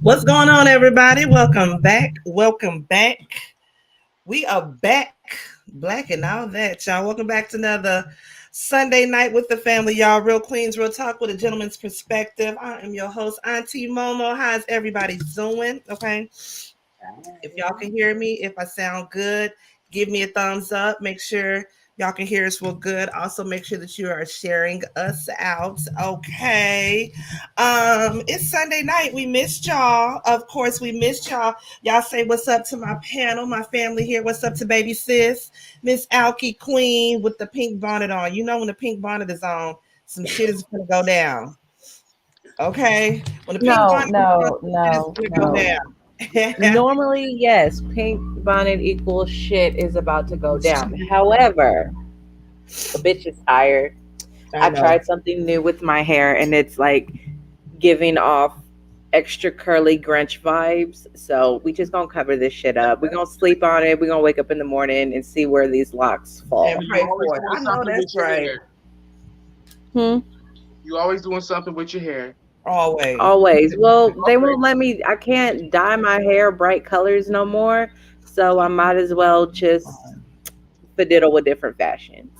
What's going on, everybody? Welcome back. Welcome back. We are back, black and all that, y'all. Welcome back to another Sunday night with the family, y'all. Real Queens, Real Talk with a gentleman's perspective. I am your host, Auntie Momo. How's everybody doing? Okay. If y'all can hear me, if I sound good, give me a thumbs up. Make sure y'all can hear us real good. Also, make sure that you are sharing us out. Okay. It's Sunday night. We missed y'all. Of course, we missed y'all. Y'all say what's up to my panel, my family here. What's up to baby sis, Miss Alkie Queen with the pink bonnet on. You know when the pink bonnet is on, some shit is gonna go down. Okay. When the pink No, bonnet is on, no, some shit is no, gonna go no. down. Normally, yes, pink bonnet equals shit is about to go down. However, a bitch is tired. I I know. tried something new with my hair and it's like giving off extra curly Grinch vibes. So we just gonna cover this shit up. We're gonna sleep on it. We're gonna wake up in the morning and see where these locks And fall. You pray always for it. doing I know something with that's your right. hair. Hmm. You always doing something with your hair. Always. Always. Well, they Okay. won't let me. I can't dye my hair bright colors no more. So I might as well just fiddle with different fashions.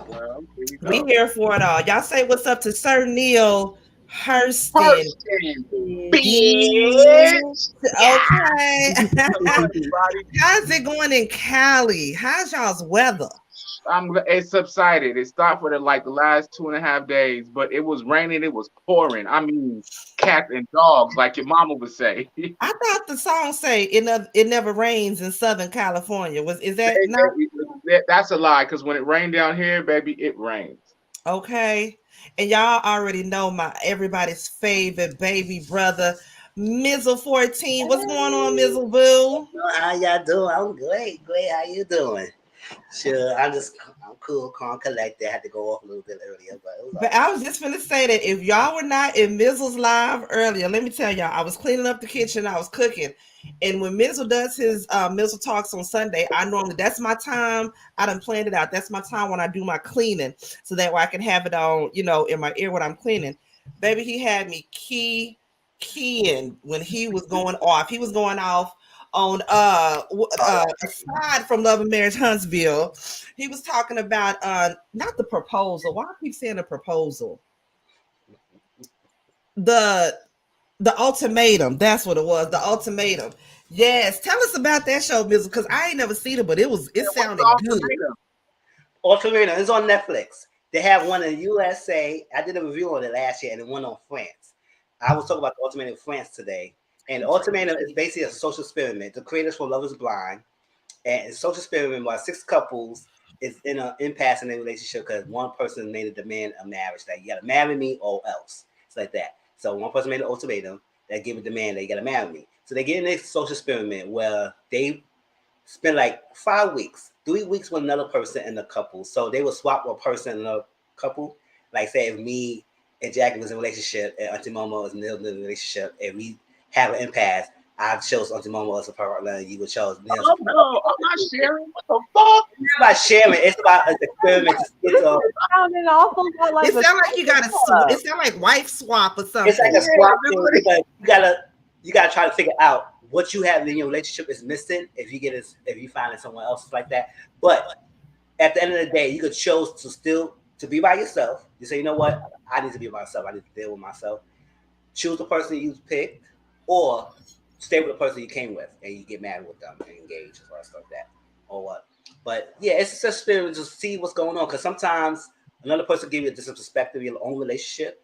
Well, here you We go. here for it all. Y'all say what's up to Sir Neale Hurston Person, Bih. bitch. Yeah. Okay. Hello, everybody. How's it going in Cali? How's y'all's weather? It subsided. It stopped for like the last 2.5 days, but it was raining. It was pouring. I mean, cats and dogs, like your mama would say. I thought the song say it never rains in Southern California. Is that not That's a lie, because when it rained down here, baby, it rains. okay? And y'all already know my everybody's favorite baby brother, Mizzle 14. What's going on, Hey, Mizzle Boo? how y'all doing? I'm great, great. How you doing? Sure, I'm cool, calm, collected. I had to go off a little bit earlier, but it was But all I was just gonna say that if y'all were not in Mizzle's live earlier, let me tell y'all, I was cleaning up the kitchen, I was cooking, and when Mizzle does his Mizzle talks on Sunday, I normally that's my time. I done planned it out. That's my time when I do my cleaning, so that way I can have it on, in my ear when I'm cleaning. Baby, he had me keying when he was going off. He was going off on aside from Love and Marriage Huntsville. He was talking about not the proposal. Why I keep saying the proposal? The the ultimatum. That's what it was. The ultimatum. Yes. Tell us about that show, Mizzle, because I ain't never seen it, but it Yeah, what's the sounded good. ultimatum? Ultimatum. It's on Netflix. They have one in USA. I did a review on it last year, and then one on France. I was talking about the Ultimatum France today. And Ultimatum is basically a social experiment. The creators from Love Is Blind, and it's a social experiment where 6 couples is in an impasse in their relationship because one person made a demand of marriage, like you gotta marry me or else. It's like that. So one person made an ultimatum that gave a demand that you gotta marry me. So they get in this social experiment where they spend like 5 weeks, 3 weeks with another person in the couple. So they would swap a person in a couple. Like say if me and Jackie was in a relationship and Auntie Momo was in a relationship and we have an impasse, I chose Auntie Momo as a partner and you would chose Neil as a Oh partner. no, I'm not sharing. What the fuck? It's not about sharing, it's about an experiment to get This to is sounding awful like It a sound like you got club. it sound like wife swap or it's like something. a Yeah, swap that's thing what it because you gotta try to figure out what you have in your relationship is missing if you find it someone else like that. But at the end of the day, you could choose to still to be by yourself. You say, you know what, I need to be by myself. I need to deal with myself. Choose the person you picked, or stay with the person you came with, and you get married with them and engage or stuff like that, or what. But yeah, it's just a spirit to see what's going on because sometimes another person give you a different perspective of your own relationship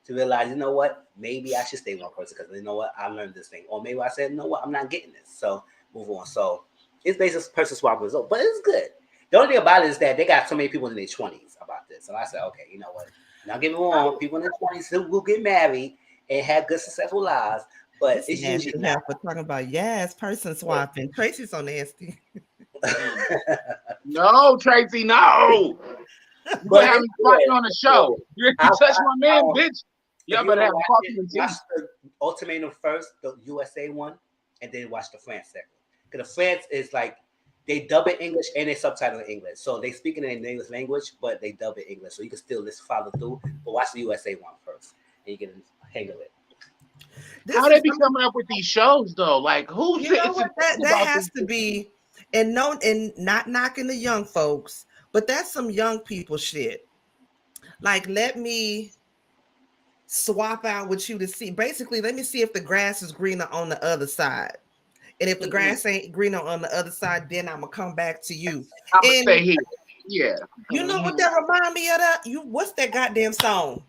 to realize, you know what, maybe I should stay with one person because you know what, I learned this thing, or maybe I said, you know what, I'm not getting this, so move on. So it's basically person swap result, but it's good. The only thing about it is that they got so many people in their 20s about this. So I said, okay, you know what? Now get me wrong, people in their 20s who will get married and have good successful lives, but This it's usually nasty not. heifer talking about yes, person swapping. Tracy's so nasty. Mm. No, Tracy, no. You gonna But have it's me fighting good. on the It's show. good. You touch my man, I, bitch. if Y'all you better want have to a watch talking it, to watch teeth. the Ultimatum first, the USA one, and then watch the France second. Because the France is like they dub it English and they subtitle it English, so they speak it in the English language, but they dub it English, so you can still listen follow through. But watch the USA one first, and you can hang of it. This How they is, be coming up with these shows though? Like who's you know sitting to what? That think that about has this? to be, and no, and not knocking the young folks, but that's some young people shit. Like, let me swap out with you to see. Basically, let me see if the grass is greener on the other side. And if the grass ain't greener on the other side, then I'm gonna come back to you. I'm gonna And stay here. Yeah. you know what that remind me of? That you, what's that goddamn song?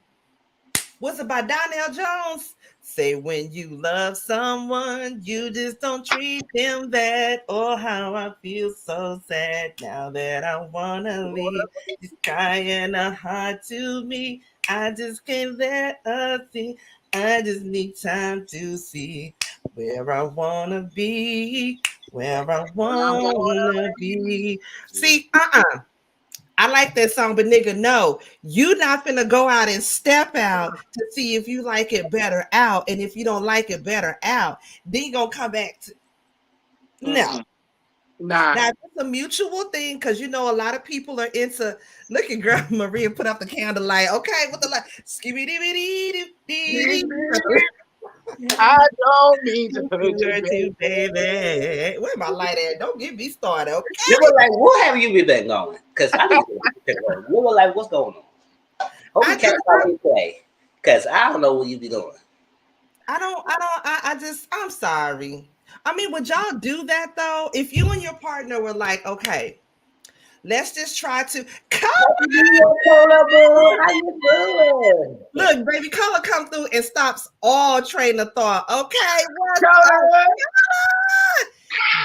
Was it by Donnell Jones? Say when you love someone, you just don't treat them bad. Oh, how I feel so sad now that I wanna leave. She's crying a heart to me. I just can't let her see. I just need time to see where I wanna be. Where I wanna be. See, I like that song, but nigga, no, you not finna go out and step out to see if you like it better out. And if you don't like it better out, then you gonna come back to no. Nah. Now it's a mutual thing because you know a lot of people are into look at girl Maria put up the candlelight. Okay, with the light. Skibby I don't mean to hurt you, you, baby. baby. Where my light at? Don't get me started, okay? You were like, what have you been going? Because I need to pick up. You were like, what's going on? Hope you catch out replay. Because I don't know what you be doing. I'm sorry. I mean, would y'all do that though? If you and your partner were like, okay, let's just try to How you doing? look, baby, color come through and stops all train of thought. Okay, what's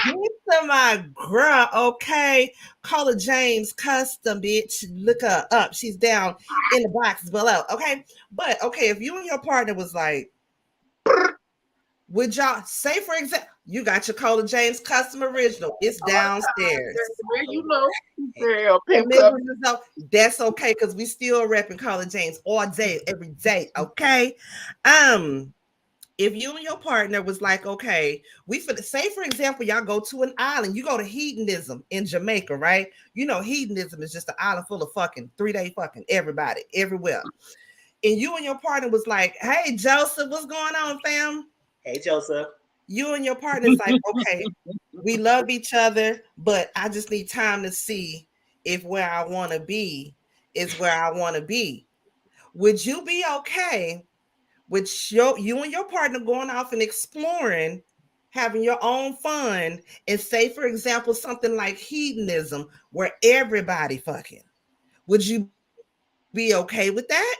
Get to my girl, okay? Caller James Custom, bitch. Look her up. She's down in the box below. Okay. But okay, if you and your partner was like, would y'all say, for example, you got your Cola James Custom Original? It's downstairs. You know, That's okay because we still repping Cola James all day, every day. Okay. If you and your partner was like, okay, we say, for example, y'all go to an island, you go to hedonism in Jamaica, right? You know, hedonism is just an island full of fucking 3-day fucking everybody, everywhere. And you and your partner was like, hey, Joseph, what's going on, fam? Hey, Joseph. You and your partner's like, okay, we love each other, but I just need time to see if where I want to be is where I want to be. Would you be okay with you and your partner going off and exploring, having your own fun, and say, for example, something like hedonism where everybody fucking? Would you be okay with that?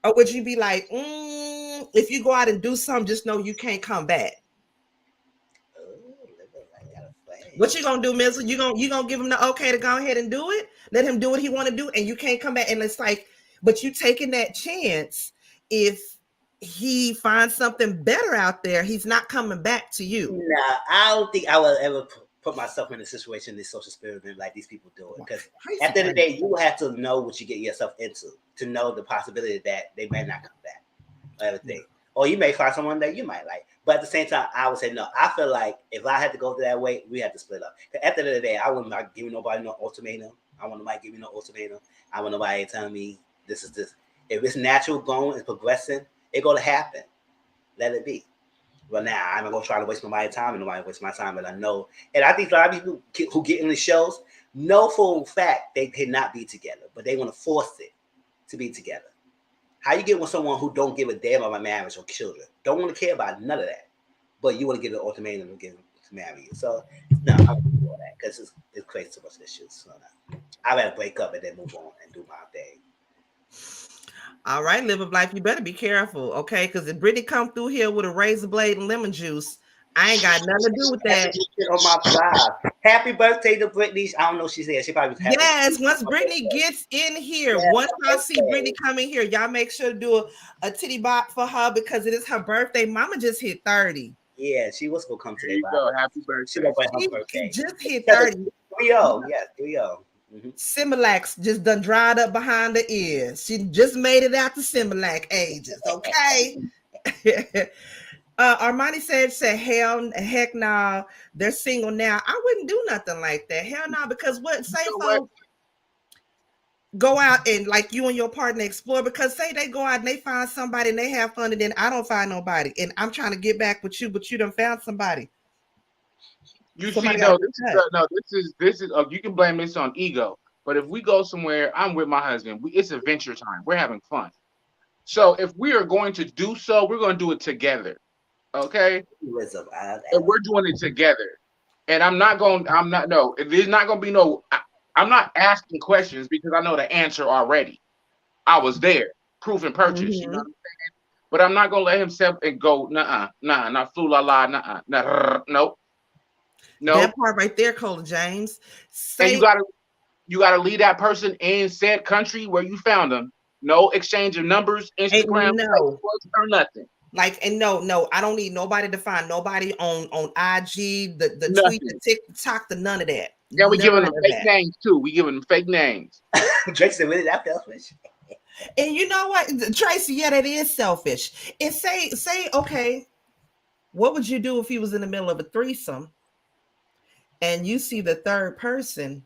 Or would you be like, if you go out and do something, just know you can't come back? What you gonna do, Mizzle? You gonna give him the okay to go ahead and do it? Let him do what he want to do, and you can't come back. And it's like, but you taking that chance. If he finds something better out there, he's not coming back to you. Nah, I don't think I will ever put myself in a situation, this social experiment like these people do it. Because at the end of the day, you have to know what you get yourself into to know the possibility that they may not come back. Everything. Or you may find someone that you might like. But at the same time, I would say no. I feel like if I had to go that way, we had to split up. At the end of the day, I wouldn't like giving nobody no ultimatum. I want nobody giving no ultimatum. I want nobody telling me this is this. If it's natural going and progressing, it's going to happen. Let it be. But now I'm not going to try to waste nobody's time and nobody waste my time. But I know. And I think a lot of people who get in the shows know for a fact they cannot be together. But they want to force it to be together. How you get with someone who don't give a damn about marriage or children? Don't want to care about none of that. But you want to give an ultimatum to get to marry you. So, no, I don't do all that because it creates too much issues. So, no. I'd rather break up and then move on and do my thing. All right, live of life. You better be careful, okay? Because if Brittany come through here with a razor blade and lemon juice, I ain't got nothing to do with that. On my fly. Happy birthday to Brittany. I don't know if she's there. She probably happy. Yes, once Brittany gets in here, once I see Brittany coming here, y'all make sure to do a titty bop for her because it is her birthday. Mama just hit 30. Yeah, she was gonna come today. Happy birthday. She just hit 30. 3-0. Yes, 3-0. Similac just done dried up behind the ears. She just made it out to Similac ages, okay? Armani said, heck no, they're single now. I wouldn't do nothing like that. Hell no, because what say folks? go out and like you and your partner explore, because say they go out and they find somebody and they have fun and then I don't find nobody and I'm trying to get back with you, but you done found somebody. You Somebody see, gotta no, get this is cut. this is. You can blame this on ego, but if we go somewhere, I'm with my husband. It's adventure time. We're having fun. So if we are going to do so, we're going to do it together. Okay, Wisdom. and we're doing it together. And I'm not going. I'm not. No, there's not going to be no. I'm not asking questions because I know the answer already. I was there, proof and purchase. You know. Mm-hmm. But I'm not gonna let him step and go. Nah, nah, not flu la la. Nah, nah, nope, That nope. part right there, Cola James. And Say you gotta leave that person in said country where you found them. No exchange of numbers, ain't Instagram, no. Facebook, or nothing. Like, and no, I don't need nobody to find nobody on IG, the tweet, the Nothing. TikTok, the none of that. Then we giving None them of fake that. names too. We giving them fake names. Drake said, "Really, that selfish." And you know what, Tracy? Yeah, that is selfish. And say, okay, what would you do if he was in the middle of a threesome and you see the third person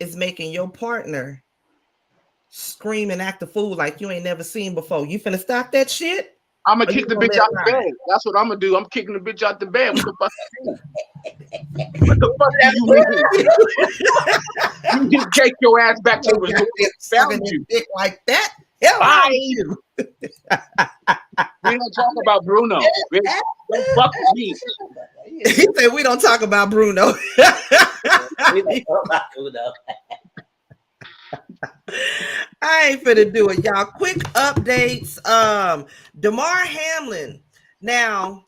is making your partner scream and act a fool like you ain't never seen before? You finna stop that shit? I'm gonna Or you kick the gonna bitch let it out the ride? bed. That's what I'm gonna do. I'm kicking the bitch out the bed. What the fuck? What the fuck do you mean? You just take your ass back to the resort. Sucking Found his you. dick like that? Hell Bye. no, you. We don't talk about Bruno. Bitch, don't fuck with me. He said we don't talk about Bruno. We don't talk about Bruno. I ain't finna do it, y'all. Quick updates. Damar Hamlin. Now,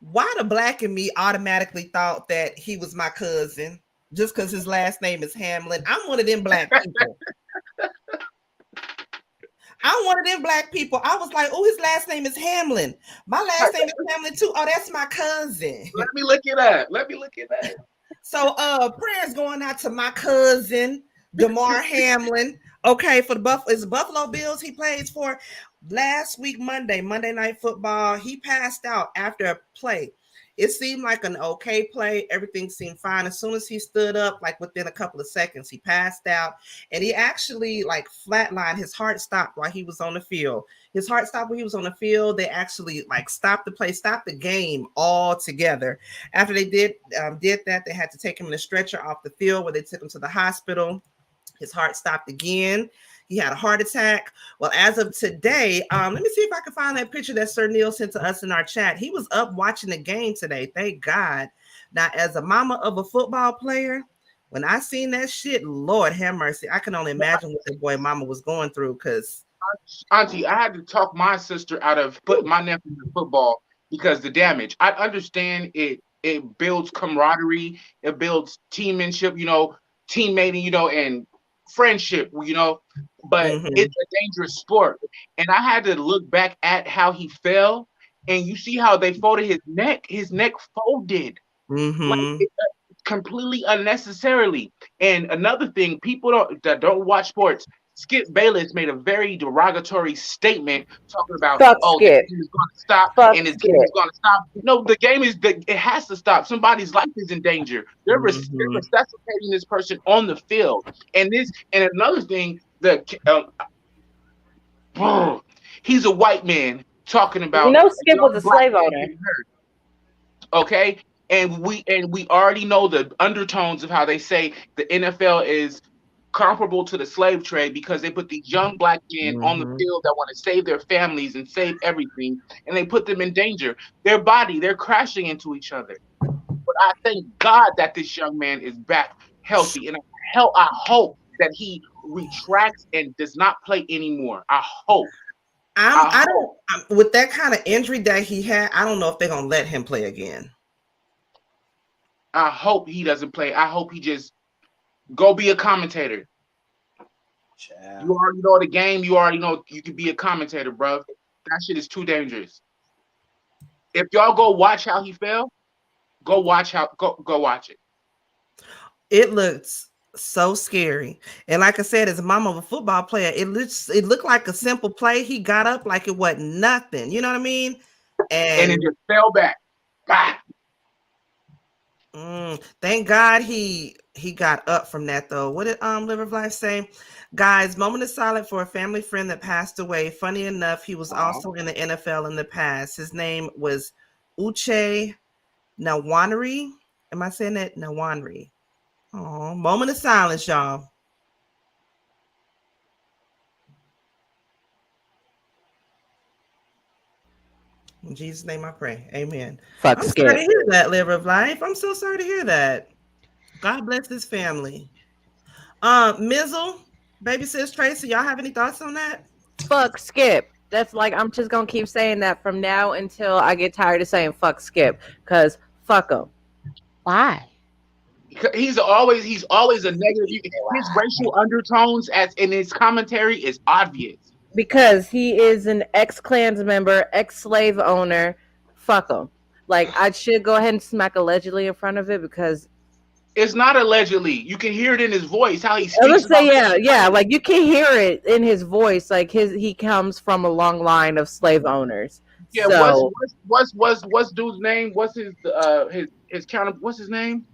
why the black in me automatically thought that he was my cousin just because his last name is Hamlin? I'm one of them black people. I'm one of them black people. I was like, oh, his last name is Hamlin. My last name is Hamlin too. Oh, that's my cousin. Let me look at that. Let me look at that. So prayers going out to my cousin, Damar Hamlin. Okay, for the Buffalo Bills he plays for. Last week, Monday Night Football, he passed out after a play. It seemed like an okay play. Everything seemed fine. As soon as he stood up, like within a couple of seconds, he passed out. And he actually like flatlined. His heart stopped while he was on the field. His heart stopped when he was on the field. They actually like stopped the play, stopped the game altogether. After they did that, they had to take him in a stretcher off the field where they took him to the hospital. His heart stopped again. He had a heart attack. Well, as of today, let me see if I can find that picture that Sir Neale sent to us in our chat. He was up watching the game today. Thank God. Now, as a mama of a football player, when I seen that shit, Lord have mercy. I can only imagine what the boy mama was going through because Auntie, I had to talk my sister out of putting my nephew in football because the damage. I understand it builds camaraderie, it builds teammanship, teammating, and friendship, but it's a dangerous sport. And I had to look back at how he fell, and you see how they folded his neck folded. Like completely unnecessarily. And another thing, people that don't watch sports, Skip Bayless made a very derogatory statement talking about, Fuck oh, the Skip. game is going to stop Fuck and this Skip. game is going to stop. No, it has to stop. Somebody's life is in danger. They're resuscitating this person on the field. And another thing, he's a white man talking about Skip was a black slave man owner. getting hurt. Okay, and we already know the undertones of how they say the NFL is comparable to the slave trade because they put these young black men on the field that want to save their families and save everything, and they put them in danger. They're crashing into each other. But I thank God that this young man is back healthy, and I hope that he retracts and does not play anymore. I hope. With that kind of injury that he had, I don't know if they're gonna let him play again. I hope he doesn't play. I hope he just go be a commentator. Child. You already know the game. You already know you can be a commentator, bro. That shit is too dangerous. If y'all go watch how he fell, go watch it. It looks so scary. And like I said, as a mom of a football player, it looked like a simple play. He got up like it wasn't nothing. You know what I mean? And it just fell back. Thank God he got up from that though. What did Liver of Life say? Guys, moment of silence for a family friend that passed away. Funny enough, he was also in the NFL in the past. His name was Uche Nawanri. Am I saying that? Nawanri. Oh, moment of silence, y'all. In Jesus' name I pray. Amen. Fuck I'm sorry to Skip. hear that, Liver of Life. I'm so sorry to hear that. God bless this family. Mizzle, baby sis Tracy, y'all have any thoughts on that? Fuck Skip. That's like I'm just gonna keep saying that from now until I get tired of saying fuck Skip. Cause fuck him. Why? He's always a negative. His racial undertones as in his commentary is obvious. Because he is an ex-Klans member, ex-slave owner. Fuck him. Like I should go ahead and smack allegedly in front of it because It's not allegedly. You can hear it in his voice how he I speaks. would say yeah. Like you can hear it in his voice. Like he comes from a long line of slave owners. Yeah. So What's dude's name? What's his counter? What's his name?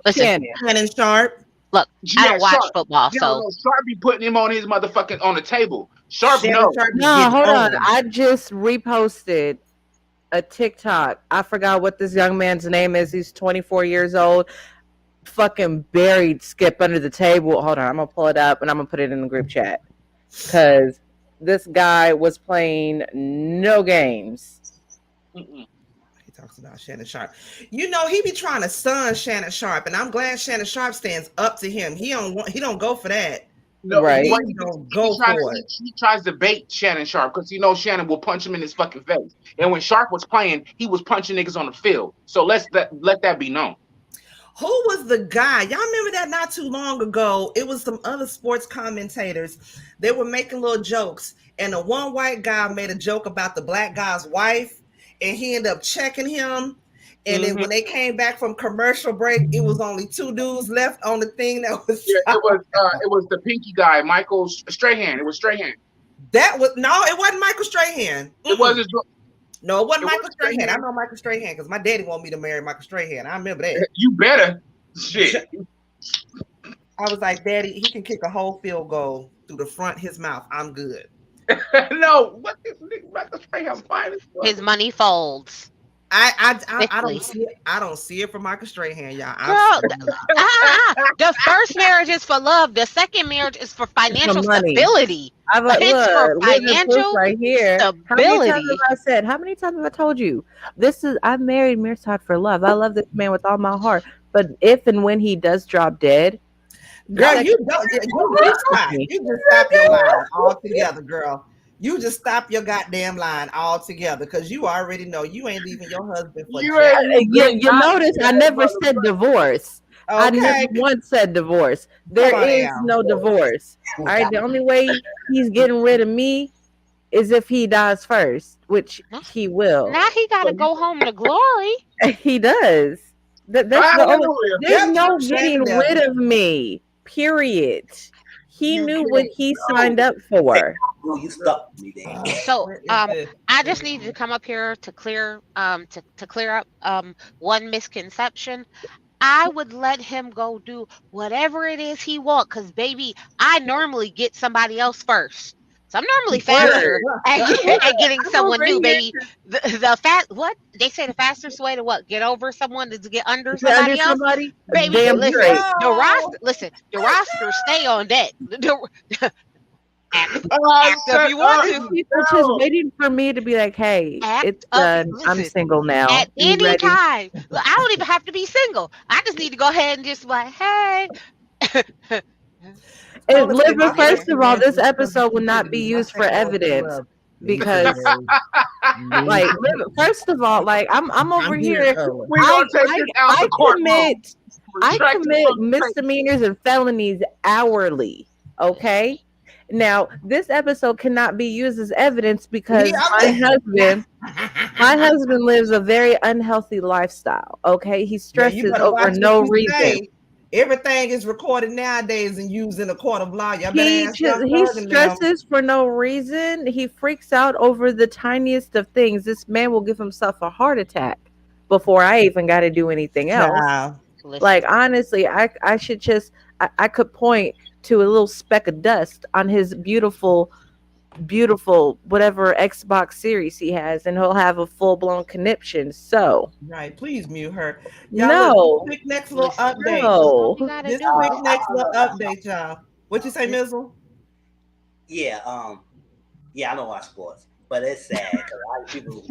Listen, Shannon Sharp. look, I don't watch Sharp. football, Yeah, so no, Sharp be putting him on his motherfucking on the table. Sharp, Shannon no. Sharp no, hold on. owned. I just reposted a TikTok. I forgot what this young man's name is. He's 24 years old. Fucking buried Skip under the table. Hold on, I'm gonna pull it up and I'm gonna put it in the group chat because this guy was playing no games. Mm-mm. He talks about Shannon Sharp. You know, he be trying to stun Shannon Sharp, and I'm glad Shannon Sharp stands up to him. He don't go for that. No, Right. He don't go for it. he tries to bait Shannon Sharp because Shannon will punch him in his fucking face. And when Sharp was playing, he was punching niggas on the field. So let that be known. Who was the guy? Y'all remember that not too long ago? It was some other sports commentators. They were making little jokes, and the one white guy made a joke about the black guy's wife, and he ended up checking him. And then when they came back from commercial break, it was only two dudes left on the thing that was. Yeah, it was the pinky guy, Michael Strahan. It was Strahan. That was no, it wasn't Michael Strahan. It wasn't. No, it wasn't It Michael wasn't Strahan. Strahan. I know Michael Strahan because my daddy wanted me to marry Michael Strahan. I remember that. You better. Shit. I was like, Daddy, he can kick a whole field goal through the front of his mouth. I'm good. No, what is Michael Strahan fine? his money folds. I Quickly. don't see it. I don't see it from Michael Strahan, y'all. Girl, the first marriage is for love. The second marriage is for financial money. stability. I've look, It's for living proof financial right here. stability. How many times have I told you? I married Mirsad for love. I love this man with all my heart. But if and when he does drop dead, Girl, you don't. You just stop your line altogether, girl. You just stop your goddamn line altogether because you already know you ain't leaving your husband for you notice I never said divorce. I Okay. never once said divorce. There is no divorce. All right, the only way he's getting rid of me is if he dies first, which he will. Now he got to go home to glory. He does. That's the only. There's no getting rid of me. Period. He knew what he signed up for. You stuck me there. So I just needed to come up here to clear up one misconception. I would let him go do whatever it is he wants, because baby, I normally get somebody else first. So I'm normally faster at getting someone new, baby. The what they say, the fastest way to what? Get over someone is to get under somebody else. Baby, Damn listen, straight. the roster stay on deck. Act if you want to. People just waiting for me to be like, hey, it's done. I'm single now. At any time. I don't even have to be single. I just need to go ahead and just be like, hey. First of all, this episode will not be used for evidence because, like, first of all, like, I'm over here. I commit misdemeanors and felonies hourly. Okay. Now, this episode cannot be used as evidence because my husband lives a very unhealthy lifestyle. Okay, he stresses over no reason. Everything is recorded nowadays and used in a court of law. He stresses for no reason. He freaks out over the tiniest of things. This man will give himself a heart attack. before I even got to do anything else. Child. Listen, Like honestly, I should just I could point to a little speck of dust on his beautiful whatever Xbox series he has, and he'll have a full blown conniption. So Right. Please mute her. Y'all look, this no, quick next little listen. update. That's all we no. gotta This do. quick This, next I little don't know. update, y'all. What you say, this, Mizzle? Yeah, yeah, I don't watch sports, but it's sad because a lot of people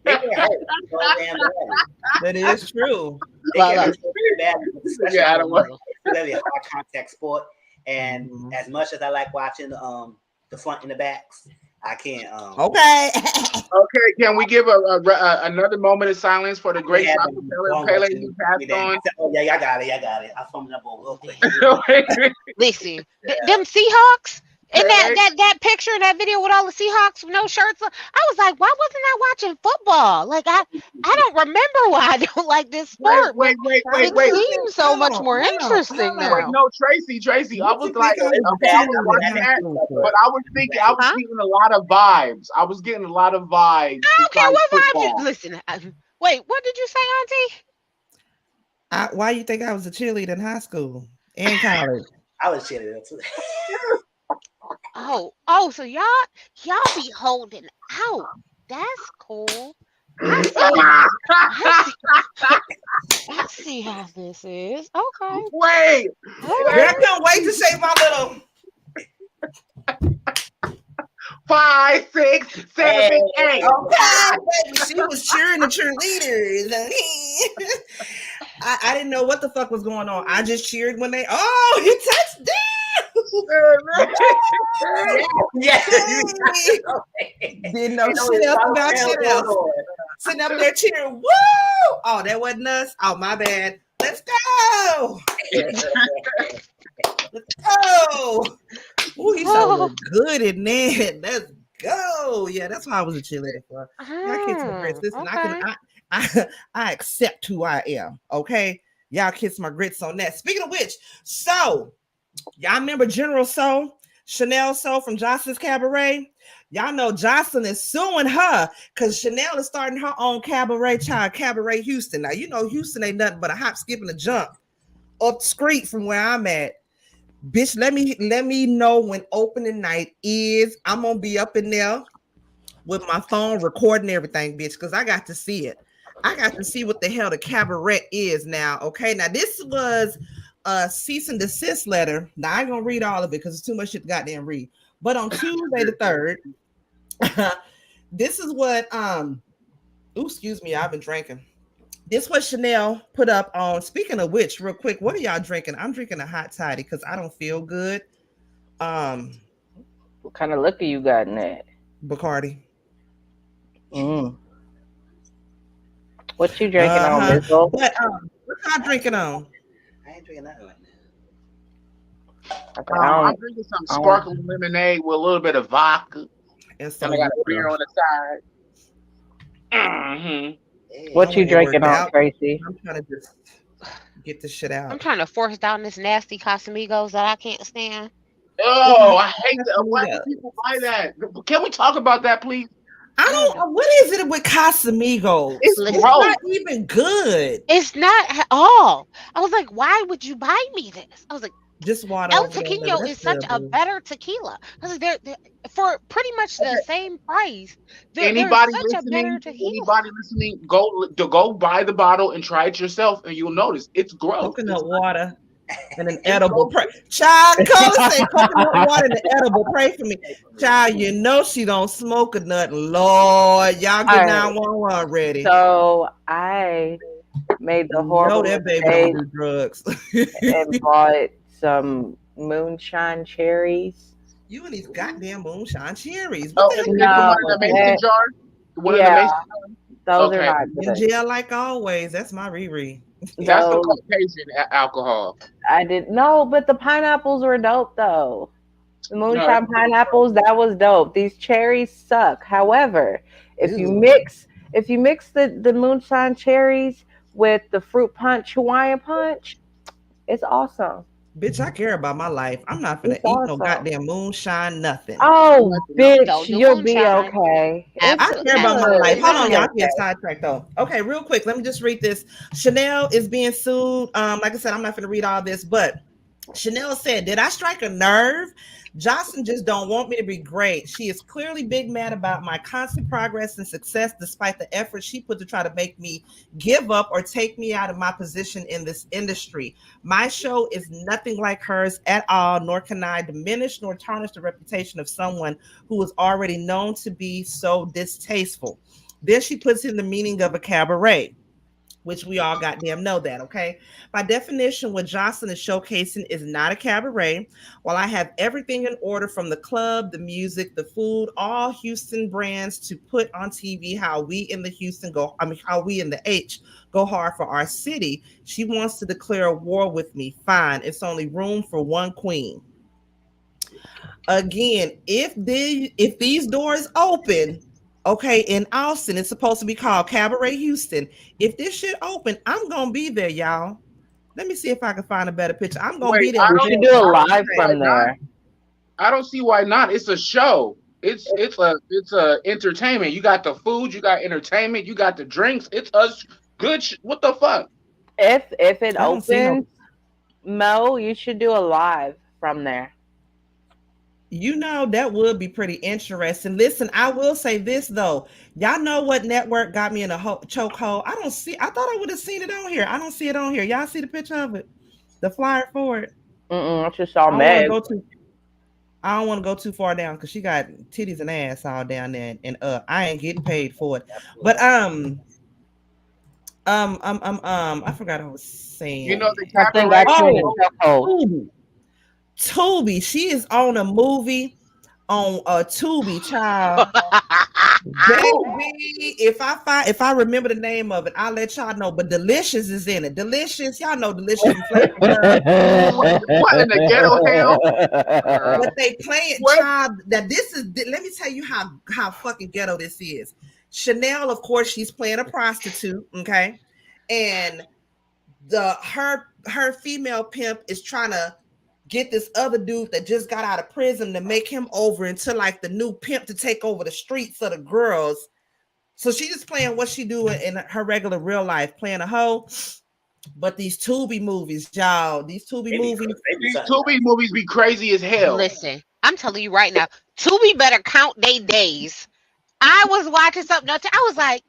they get hurt so damn badly. That is true. They look, get look. hurt so badly, especially Yeah, I on don't the want. road. It's a very high contact sport, and Mhm. as much as I like watching the front and the backs, I can't Okay. Okay, can we give another moment of silence for the I can't great have soccer them Pele, going Pele watching who me passed that. on? Oh yeah, I got it. I thumbed up real quick. Listen, Yeah. them Seahawks and that Pele, that that picture, that video with all the Seahawks with no shirts on, I was like, why wasn't I watching football? Like I don't remember why I don't like this wait, sport, wait, but wait, Child, wait, it what wait, you think? seems so Hold much on, more interesting wait. now. No, Tracy. I What was you like, think I was It's okay, bad. I doing watched in high that, school but for? I was thinking, I was Huh? getting a lot of vibes. I was getting a lot of vibes I don't care besides what vibes you football. listen. Wait, what did you say, Auntie? Why you think I was a cheerleader in high school and college? I was chilling too. Oh, so y'all be holding out. That's cool. I see how I see I see how this is. Okay. Wait, Girl, wait, I Okay. couldn't wait to shake my little. 5, 6, Hey, 7, 8. Okay, baby, she was cheering the cheerleaders. I didn't know what the fuck was going on. I just cheered when they. Oh, he touched yeah, down. Didn't know shit else about shit else. Sitting up there cheering. Woo! Oh, that wasn't us. Oh, my bad. Let's go. Let's go. Ooh, you sound Oh, look good in that. Let's go. Yeah, that's why I was a cheerleader for. Y'all kiss my grits. Listen, okay. I accept who I am. Okay. Y'all kiss my grits on that. Speaking of which, so y'all remember General Soul, Chanel Soul from Jocelyn's Cabaret? Y'all know Jocelyn is suing her because Chanel is starting her own cabaret child, Cabaret Houston. Now, you know Houston ain't nothing but a hop, skip, and a jump up the street from where I'm at. Bitch, let me know when opening night is. I'm gonna be up in there with my phone recording everything, bitch, because I got to see it. I got to see what the hell the cabaret is now. Okay, now this was a cease and desist letter. Now I ain't gonna read all of it because it's too much shit to goddamn read. But on Tuesday the 3rd, this is what excuse me, I've been drinking. This was Chanel put up on. Speaking of which, real quick, what are y'all drinking? I'm drinking a hot toddy because I don't feel good. Um, What kind of liquor you got in that? Bacardi. Mm. What you drinking on, Uh-huh. Mizzle? But what y'all drinking on? I ain't drinking nothing right now. Okay, I I'm don't. drinking some I don't. sparkling lemonade with a little bit of vodka, And so and I got a you beer on the side. Hey, What you I'm worked drinking on, out. Tracy? I'm trying to just get this shit I'm out. trying to force down this nasty Casamigos that I can't stand. Oh, I hate that. Why do Casamigos. people buy that? Can we talk about that, please? I I don't know. don't. What is it with Casamigos? It's It's Listen, gross. not even good. it's not at all. I was like, why would you buy me this? I was like, Just water El over there, baby. Tequino That's is such good, a boo. better tequila. I was like, they're for pretty much the Okay. same price. There's Anybody such a better tequila. listening, go buy the bottle and try it yourself, and you'll notice it's gross. Coconut water and an It's edible. gross. Child, Cola said coconut water and an edible. Pray for me. Child, you know she don't smoke a nut. Lord, y'all All get right. 911 ready. So I made the You know horrible that baby don't mistake do drugs. and bought some moonshine cherries. You and these goddamn moonshine cherries. What Oh, the hell? is it from No, one of the mason jars? One of the yeah, mason. those are Okay, not In good. jail like always. That's my Riri. that's some Those Caucasian alcohol. I didn't know, but the pineapples were dope though. The No, moonshine pineapples, that was dope. These cherries suck. However, if you Ew. mix the moonshine cherries with the fruit punch Hawaiian punch, it's awesome. Bitch, I care about my life. I'm not It's finna eat no awesome. goddamn moonshine, nothing. Oh, Look, bitch, don't do you'll be moonshine. okay. It's I care about my life. good. Hold You'll on, be y'all. I'm getting okay. sidetracked though. Okay, real quick. Let me just read this. Chanel is being sued. Like I said, I'm not going to read all this, but Chanel said, "Did I strike a nerve? Johnson just don't want me to be great. She is clearly big mad about my constant progress and success, despite the effort she put to try to make me give up or take me out of my position in this industry. My show is nothing like hers at all, nor can I diminish nor tarnish the reputation of someone who is already known to be so distasteful." Then she puts in the meaning of a cabaret, which we all goddamn know that, okay? By definition, what Johnson is showcasing is not a cabaret. While I have everything in order from the club, the music, the food, all Houston brands to put on TV, how we in the Houston go, I mean, how we in the H go hard for our city, she wants to declare a war with me. Fine, it's only room for one queen. Again, if these doors open, okay, in Austin, it's supposed to be called Cabaret Houston. If this shit open, I'm gonna be there, y'all. Let me see if I can find a better picture. I'm gonna Wait, be there. We should do a I don't live see why from not. there. I don't see why not. It's a show. It's a entertainment. You got the food, you got entertainment, you got the drinks. It's us good. What the fuck? If it I don't see no. opens, Mo, you should do a live from there. You know, that would be pretty interesting. Listen, I will say this though. Y'all know what network got me in a chokehold? I don't see. I thought I would have seen it on here. I don't see it on here. Y'all see the picture of it, the flyer for it. I just saw I don't want to Meg. go too. I don't want to go too far down because she got titties and ass all down there, and I ain't getting paid for it. But I forgot what I was You know saying. the Something got cabaret. you in a Oh, chokehold. Tubi. Tubi. She is on a movie on Tubi, child. Baby, if I remember the name of it, I'll let y'all know. But Delicious is in it. Delicious, y'all know Delicious from Flavor Girl. What in the ghetto hell? But Girl. they play it, What? child. That this is. Let me tell you how fucking ghetto this is. Chanel, of course, she's playing a prostitute. Okay, and her female pimp is trying to get this other dude that just got out of prison to make him over into like the new pimp to take over the streets of the girls. So she's just playing what she do in her regular real life, playing a hoe. But these Tubi movies, y'all, these Tubi movies. These Tubi movies be crazy as hell. Listen, I'm telling you right now, Tubi better count they days. I was watching something else. I was like,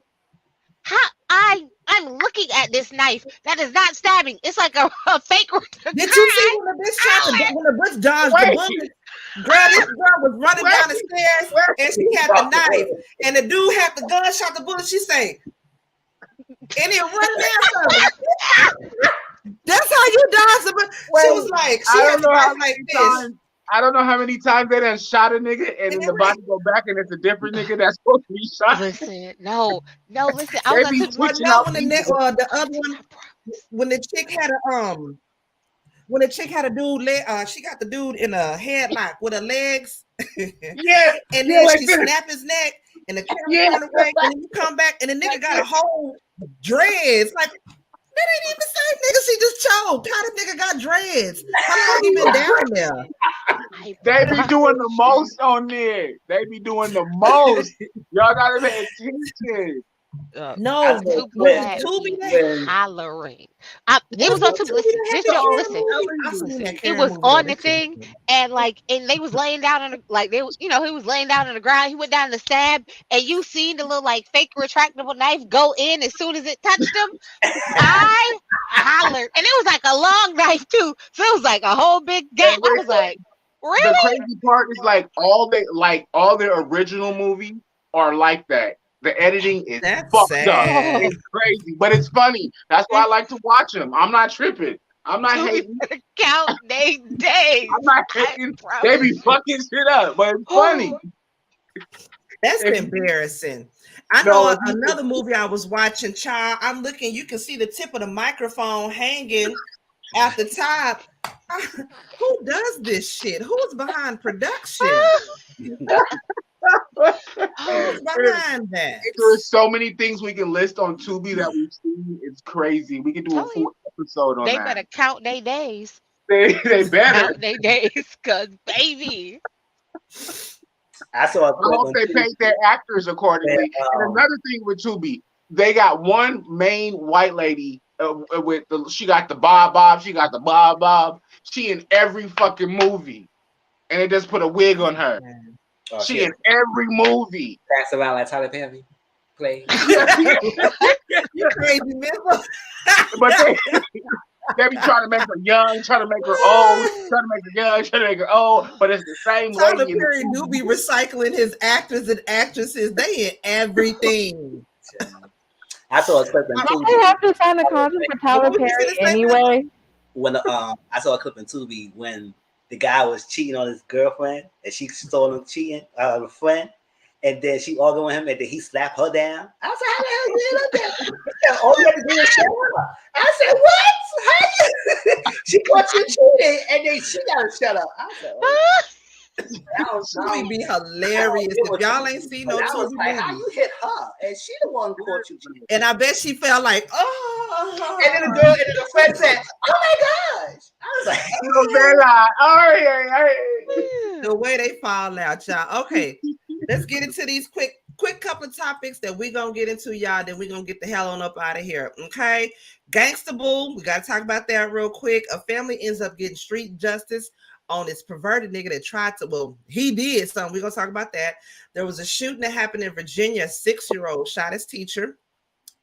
how I'm looking at this knife that is not stabbing. It's like a fake Did you see guy. when the bitch tried to when the bitch dodged the Wait, bullet? Girl, this girl was running down the stairs and she had the knife, and the dude had the gun, shot the bullet. She say, and it run down something. That's how you dodge the bullet. She was like, she I had don't the know how knife like many this. times. I don't know how many times they done shot a nigga and then the body go back and it's a different nigga that's supposed to be shot. Listen, no, listen. I They was be at Well, switching no, out when people. the other one, when the chick had a when the chick had a dude, she got the dude in a headlock with her legs, and Yeah, then like she this. snapped his neck, and the camera Yeah, turned away, and then you come back, and the nigga got a whole dreads. Like that ain't even the same nigga she just choked. How the nigga got dreads? How long he been down there? I they be doing the promise you. most on there. They be doing the most. Y'all gotta pay attention. No, Tubi was had Tubi me that? hollering. It Was was on it Tubi. Tubi Listen, that had this the show. I'm Karen Listen, movie? telling I you. seen that it Karen was movie though. on That the shit was thing, good. and they was laying down on the he was laying down on the ground. He went down to stab, and you seen the little like fake retractable knife go in as soon as it touched him. I hollered, and it was like a long knife too, so it was like a whole big gap. I was like, The really? crazy part is all their original movies are like that. The editing is That's fucked up. sad. Oh, It's crazy, but it's funny. That's why I like to watch them. I'm not tripping. I'm not Tubi hating. better count they days. I'm not I hating. They be promise you. fucking shit up, but it's funny. Oh, That's If you embarrassing. I know no, if you another movie I was watching, child. I'm looking, you can see the tip of the microphone hanging at the top. Who does this shit? Who's behind production? oh, Who's behind that? there's so many things we can list on Tubi that we've seen. It's crazy. We can do a tell you, full episode on they that. better count their days. They better. Count their days, cause baby. I saw a I clip hope on they TV paid their actors where, accordingly. And another thing with Tubi, they got one main white lady with she got the bob, she got the bob. She in every fucking movie, and they just put a wig on her. She shit, in every movie. pass around like Tyler Perry play. You crazy, Mizzle. But they be trying to make her young, trying to make her old, trying to make her young, trying to make her old, but it's the same Tyler lady in the Perry do be recycling his actors and actresses. They in everything. I saw a clip in Don't Tubi they have to sign a contract for Tyler What was you Perry gonna say, anyway? when I saw a clip in Tubi when the guy was cheating on his girlfriend and she saw him cheating a friend, and then she argued with him and then he slapped her down. I was like, how the hell you did that? He said, all you had to do was shut up. I said, what? How you? She caught you cheating and then she got to shut up. I said, oh. Tubi be hilarious. If y'all ain't seen no I was Tubi like, how movie. you hit her? And she the one who caught you cheating. And I bet she felt like, oh. And then the friend said, oh my gosh. I was like, The way they fall out, y'all. Okay, let's get into these quick couple of topics that we're gonna get into, y'all. Then we're gonna get the hell on up out of here. Okay. Gangsta Boo, we gotta talk about that real quick. A family ends up getting street justice on this perverted nigga that tried to, well, he did something. We're gonna talk about that. There was a shooting that happened in Virginia. A 6-year-old shot his teacher.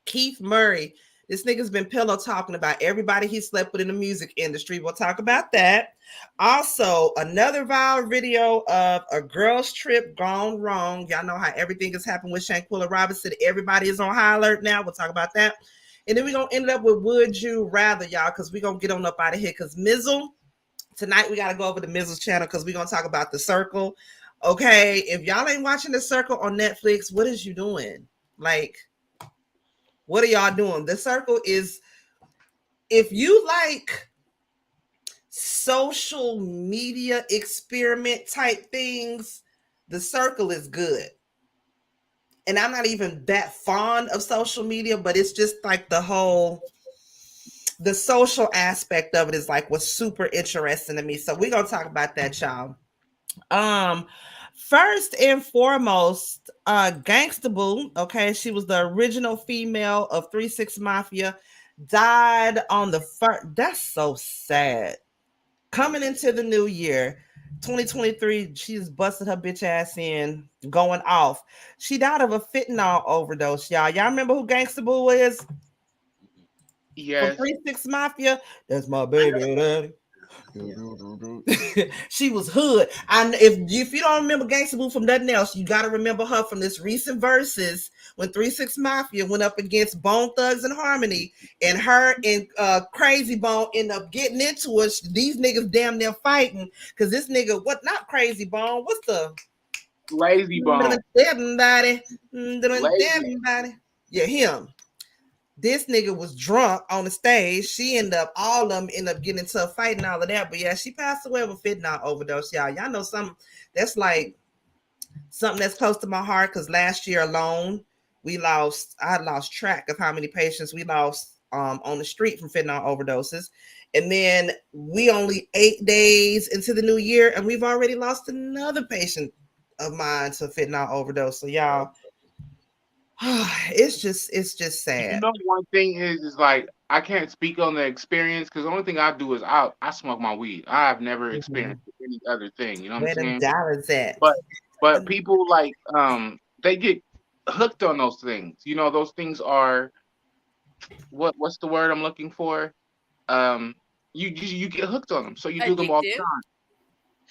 Keith Murray, this nigga's been pillow talking about everybody he slept with in the music industry. We'll talk about that. Also, another viral video of a girl's trip gone wrong. Y'all know how everything has happened with Shanquilla Robinson. Everybody is on high alert now. We'll talk about that. And then we're going to end up with Would You Rather, y'all, because we're going to get on up out of here. Because Mizzle, tonight we got to go over to Mizzle's channel because we're going to talk about The Circle. Okay, if y'all ain't watching The Circle on Netflix, what is you doing? Like, what are y'all doing? The Circle is, if you like social media experiment type things, The Circle is good. And I'm not even that fond of social media, but it's just like the social aspect of it is like what's super interesting to me. So we're gonna talk about that, y'all. First and foremost, Gangsta Boo, okay, she was the original female of 3 6 Mafia, died on the first. That's so sad. Coming into the new year, 2023, she's busted her bitch ass in, going off. She died of a fentanyl overdose, y'all. Y'all remember who Gangsta Boo is? Yes. From 3 6 Mafia? That's my baby daddy. She was hood. And if you don't remember Gangsta Boo from nothing else, you got to remember her from this recent verses when 3 6 Mafia went up against Bone Thugs and Harmony, and her and Crazy Bone end up getting into it. These niggas damn near fighting because this nigga, what, not Crazy Bone, what's the Lazy Bone? Everybody. Yeah, him. This nigga was drunk on the stage. All of them end up getting into a fight and all of that. But yeah, she passed away with fentanyl overdose, y'all. Y'all know something that's like something that's close to my heart because last year alone, I lost track of how many patients we lost on the street from fentanyl overdoses. And then we only 8 days into the new year, and we've already lost another patient of mine to fentanyl overdose. So y'all, it's just sad. You know, one thing is like I can't speak on the experience because the only thing I do is I smoke my weed. I have never experienced any other thing. You know what I'm saying? Dollars at? But people like they get hooked on those things. You know, those things are what's the word I'm looking for? You get hooked on them, so you do them all the time.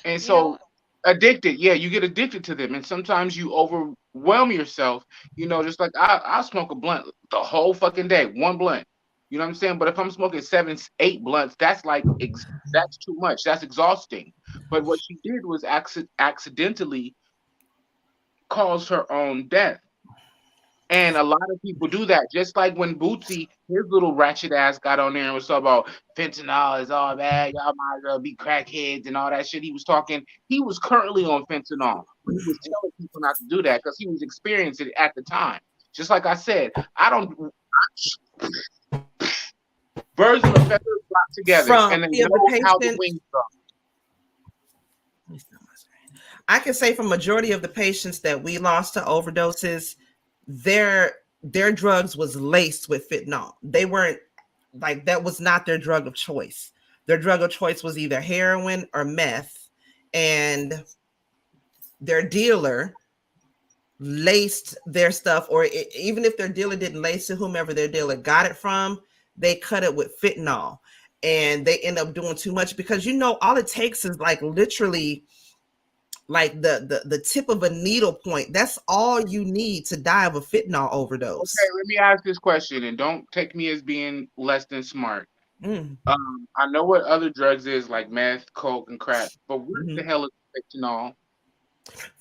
And so addicted, yeah, you get addicted to them, and sometimes you overwhelm yourself. You know, just like I smoke a blunt the whole fucking day, one blunt. You know what I'm saying? But if I'm smoking 7, 8 blunts, that's like that's too much. That's exhausting. But what she did was accidentally cause her own death. And a lot of people do that. Just like when Bootsy, his little ratchet ass got on there and was talking about fentanyl is all bad, y'all might as well be crackheads and all that shit. He was currently on fentanyl, but he was telling people not to do that because he was experiencing it at the time. Just like I said, birds and the feathers flock together, From and they the know how the patient, wings go. I can say from majority of the patients that we lost to overdoses, their drugs was laced with fentanyl. They weren't like, that was not their drug of choice. Their drug of choice was either heroin or meth, and their dealer laced their stuff, or even if their dealer didn't lace it, whomever their dealer got it from, they cut it with fentanyl, and they end up doing too much because all it takes is like literally like the tip of a needle point. That's all you need to die of a fentanyl overdose. Okay, let me ask this question, and don't take me as being less than smart. I know what other drugs is, like meth, coke, and crack, but what the hell is fentanyl?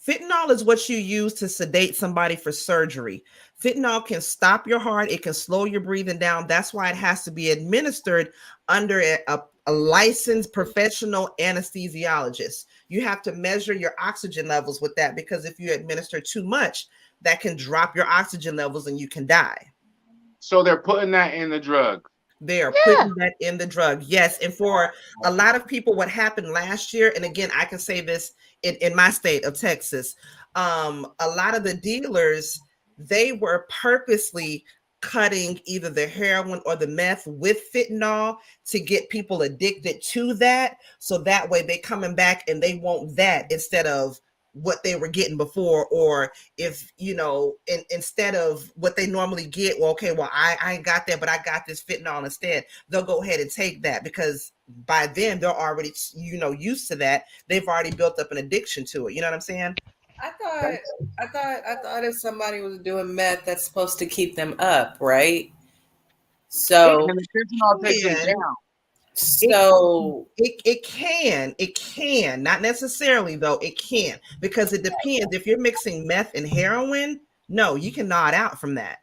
Fentanyl is what you use to sedate somebody for surgery. Fentanyl can stop your heart. It can slow your breathing down. That's why it has to be administered under a licensed professional anesthesiologist. You have to measure your oxygen levels with that, because if you administer too much, that can drop your oxygen levels and you can die. So they're putting that in the drug. They are putting that in the drug. Yes. And for a lot of people, what happened last year, and again, I can say this in my state of Texas, a lot of the dealers, they were purposely cutting either the heroin or the meth with fentanyl to get people addicted to that. So that way they coming back and they want that instead of what they were getting before, or if instead of what they normally get, well, okay, well, I ain't got that, but I got this fentanyl instead. They'll go ahead and take that because by then they're already used to that. They've already built up an addiction to it. You know what I'm saying? I thought if somebody was doing meth, that's supposed to keep them up, right? So And the fentanyl takes them down. So it can, not necessarily though, it can, because it depends. If you're mixing meth and heroin, no, you can nod out from that.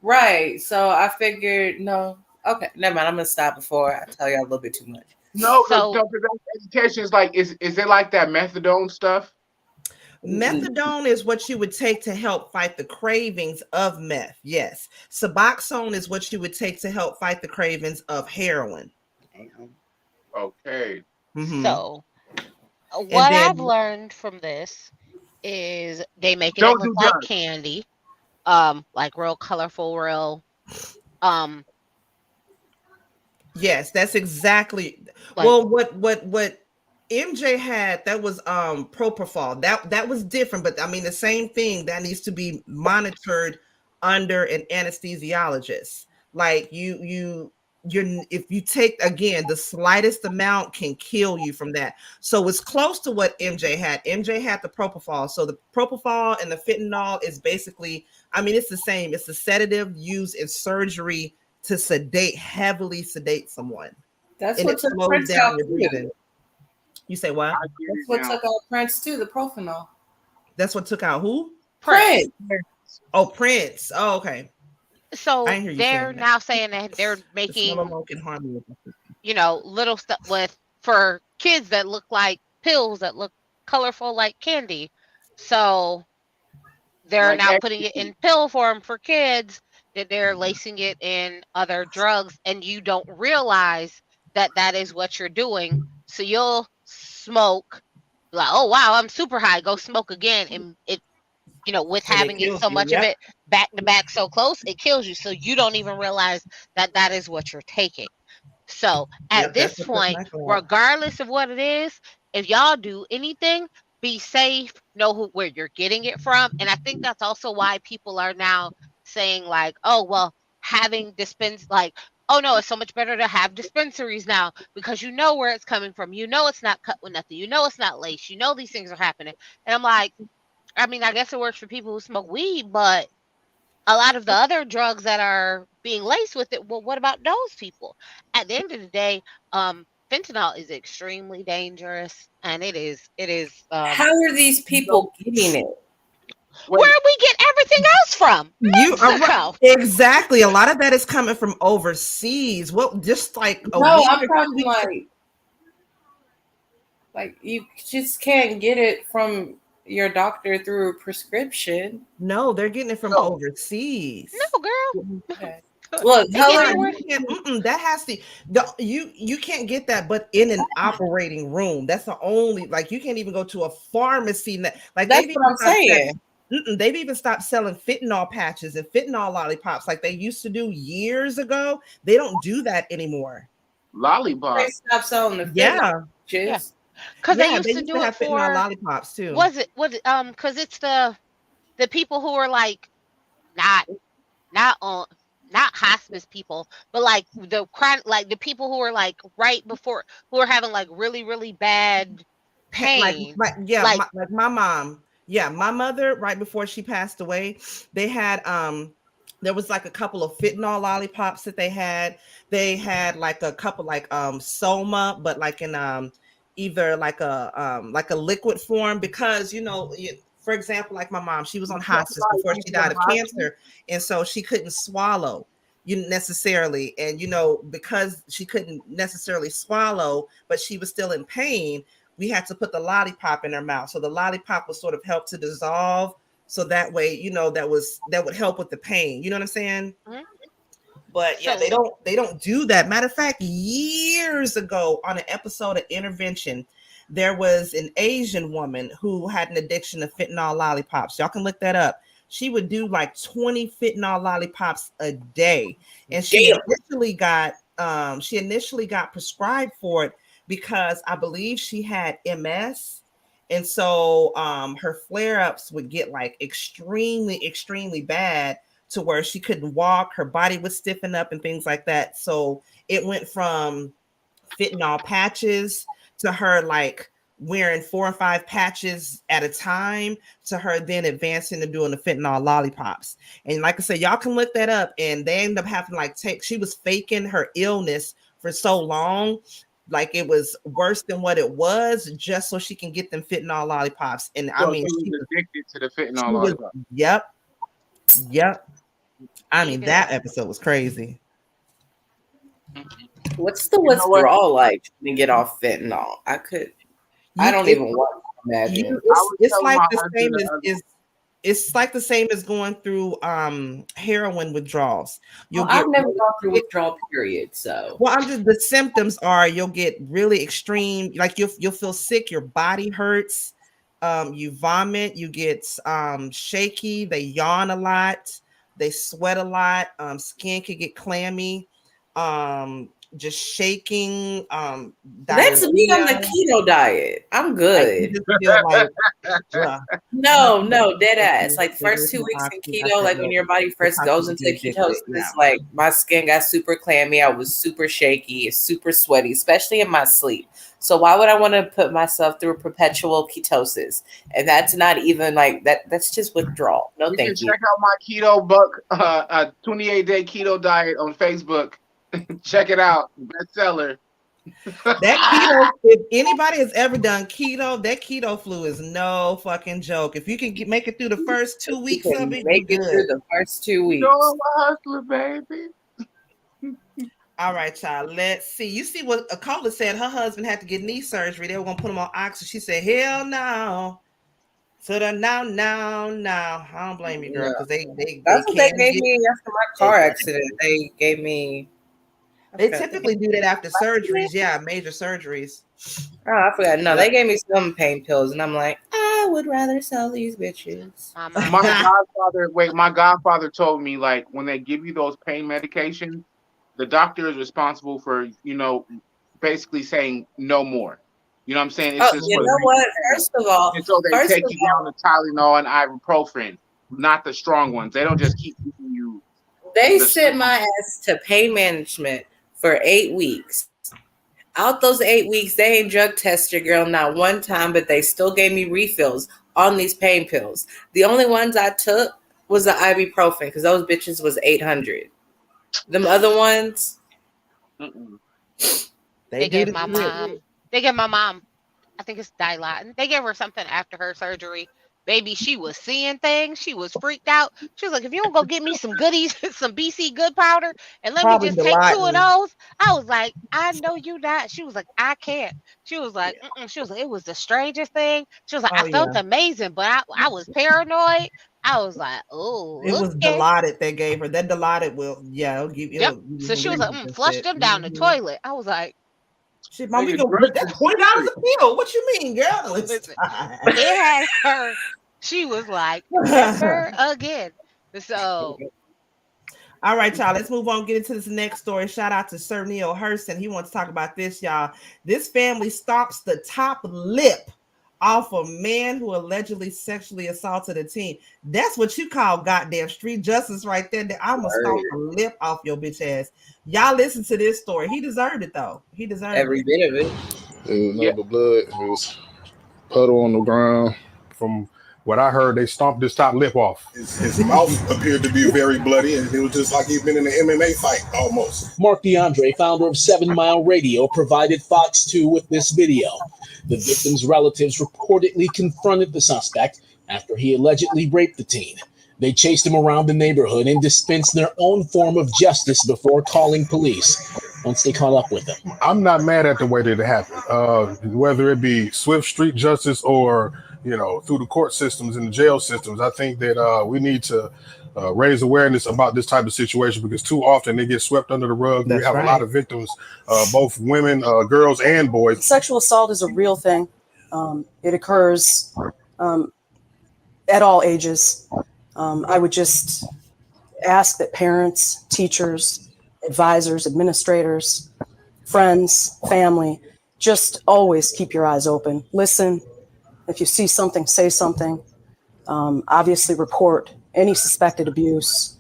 Right. So I figured, no, okay, never mind. I'm gonna stop before I tell you a little bit too much. No, education is like, is it like that methadone stuff? Methadone is what you would take to help fight the cravings of meth. Yes. Suboxone is what you would take to help fight the cravings of heroin. Okay. So what I've learned from this is they making it look like candy, like real colorful, real yes, that's exactly well what MJ had. That was propofol. That was different, but I mean the same thing that needs to be monitored under an anesthesiologist. Like if you take, again, the slightest amount can kill you from that. So it's close to what MJ had. MJ had the propofol. So the propofol and the fentanyl is basically, I mean, it's the same. It's a sedative used in surgery to heavily sedate someone. That's what took Prince out your breathing. You say what? That's what took out Prince too, the propanol. That's what took out who? Prince. Oh, Prince. Oh, okay. So they're now saying that they're making, little stuff for kids that look like pills that look colorful like candy. So they're now putting it in pill form for kids, that they're lacing it in other drugs, and you don't realize that that is what you're doing. So you'll smoke, like, oh wow, I'm super high, go smoke again, and it, with having it so much of it back to back so close, it kills you. So you don't even realize that that is what you're taking. So at this point, regardless of what it is, if y'all do anything, be safe, know where you're getting it from. And I think that's also why people are now saying like, oh, well, having oh no, it's so much better to have dispensaries now, because you know where it's coming from. You know it's not cut with nothing. You know it's not laced. You know these things are happening. And I'm like, I mean, I guess it works for people who smoke weed, but a lot of the other drugs that are being laced with it, well, what about those people? At the end of the day, fentanyl is extremely dangerous, and it is how are these people getting it? Where we get everything else from? Mexico. Exactly. A lot of that is coming from overseas. Well, just like I'm probably like you just can't get it from your doctor through a prescription. No, they're getting it from overseas. No, girl. Okay. Look, can't. That has to. You can't get that, but in an operating room. That's the only. Like you can't even go to a pharmacy. Like That's what I'm saying. They've even stopped selling fentanyl patches and fentanyl lollipops like they used to do years ago. They don't do that anymore. Lollipop. They stopped selling the Yeah. patches. Because they Yeah, used they to used do to it have fentanyl for lollipops too. because it's the people who are like not on not hospice people, but like the chronic, like the people who are like right before who are having like really really bad pain. Like my mom. Yeah, my mother right before she passed away, they had there was like a couple of fentanyl lollipops that they had. They had like a couple like soma, but like in either like a liquid form because for example, like my mom, she was on hospice before she died of cancer, and so she couldn't swallow necessarily, and because she couldn't necessarily swallow, but she was still in pain, we had to put the lollipop in her mouth. So the lollipop would sort of help to dissolve. So that way, that would help with the pain. You know what I'm saying? Mhm. But yeah, So they don't do that. Matter of fact, years ago on an episode of Intervention, there was an Asian woman who had an addiction to fentanyl lollipops. Y'all can look that up. She would do like 20 fentanyl lollipops a day. And she initially got prescribed for it because I believe she had MS. And so her flare-ups would get like extremely, extremely bad to where she couldn't walk, her body would stiffen up and things like that. So it went from fentanyl patches to her like wearing 4 or 5 patches at a time to her then advancing to doing the fentanyl lollipops. And like I said, y'all can look that up. And they ended up having like she was faking her illness for so long, like it was worse than what it was, just so she can get them fentanyl lollipops. And I So mean, she was addicted to the fentanyl she was, lollipop. yep. I mean, even that episode was crazy. What's the You know what? withdrawal like to get off fentanyl? I don't even want to imagine. It's like my the husband same the other- it's like the same as going through heroin withdrawals. You'll Well, get I've never gone through withdrawal period, so well, I'm just the symptoms are you'll get really extreme, like you'll feel sick, your body hurts, you vomit, you get shaky, they yawn a lot, they sweat a lot, skin can get clammy, just shaking, that's me on the diarrhea. keto diet. I'm Like, good. you just feel like ugh. No, dead ass. It Like first is 2 weeks in I keto, said, like when no, your body it's first goes possible to into be addicted. ketosis, Yeah. like my skin got super clammy. I was super shaky, super sweaty, especially in my sleep. So why would I want to put myself through perpetual ketosis? And that's not even like that. That's just withdrawal. No, You can thank you. check out my keto buck, 28-day keto diet on Facebook. Check it out, bestseller. That keto, if anybody has ever done keto, that keto flu is no fucking joke. If you can make it through the first 2 You weeks can of it, make you're it through good. the first 2 weeks. No, I'm a hustler, baby. All right, child. Let's see. You see what Akola said? Her husband had to get knee surgery. They were gonna put him on oxygen. She said, "Hell no." So the now. I don't blame you, girl, Yeah. because they That's what they can gave get. me after my car accident. They gave me. They typically do that after surgeries. Yeah, major surgeries. Oh, I forgot. No, they gave me some pain pills, and I'm like, I would rather sell these bitches. My godfather told me, like, when they give you those pain medications, the doctor is responsible for, basically saying no more. You know what I'm saying? It's Oh, just you for know what? and so they take you down to Tylenol and ibuprofen, not the strong ones. They don't just keep giving you. They sent my ass to pain management for 8 weeks. Out those 8 weeks, they ain't drug tested, girl, not one time, but they still gave me refills on these pain pills. The only ones I took was the ibuprofen because those bitches was $800. Them other ones, they gave my mom. They gave my mom. I think it's Dilatin. They gave her something after her surgery. Baby, she was seeing things. She was freaked out. She was like, if you don't go get me some goodies, some BC good powder, and let me Probably just take 2 of Dilatin. those. I was like, I know you not. She was like, I can't. She was like, she was like, it was the strangest thing. She was like, I felt amazing, but I was paranoid. I was like, oh, It was okay. Dilaudid that gave her. That Dilaudid will, it'll give Yep. you So some she was like, reasons and flush shit. them down the toilet. I was like, Shit, mom, we Nigga, go. drink That's some $20 secret. a pill. What you mean, girl? It's listen, time. it had her. She was like, never again. So All right, y'all. Let's move on. Get into this next story. Shout out to Sir Neale Hurston. He wants to talk about this, y'all. This family stomps the top lip off a man who allegedly sexually assaulted a teen. That's what you call goddamn street justice right there. I'm gonna stomp the lip off your bitch ass. Y'all listen to this story. He deserved it though. He deserved Every it. bit of it. It was nothing but blood. It was puddle on the ground. From what I heard, they stomped his top lip off. His mouth appeared to be very bloody, and it was just like he'd been in an MMA fight almost. Mark DeAndre, founder of 7 Mile Radio, provided Fox 2 with this video. The victim's relatives reportedly confronted the suspect after he allegedly raped the teen. They chased him around the neighborhood and dispensed their own form of justice before calling police once they caught up with him. I'm not mad at the way that it happened. Whether it be swift street justice or, through the court systems and the jail systems, I think that we need to raise awareness about this type of situation because too often they get swept under the rug. That's we have right. a lot of victims, both women, girls, and boys. Sexual assault is a real thing. It occurs at all ages. I would just ask that parents, teachers, advisors, administrators, friends, family, just always keep your eyes open. Listen. If you see something, say something. Obviously report any suspected abuse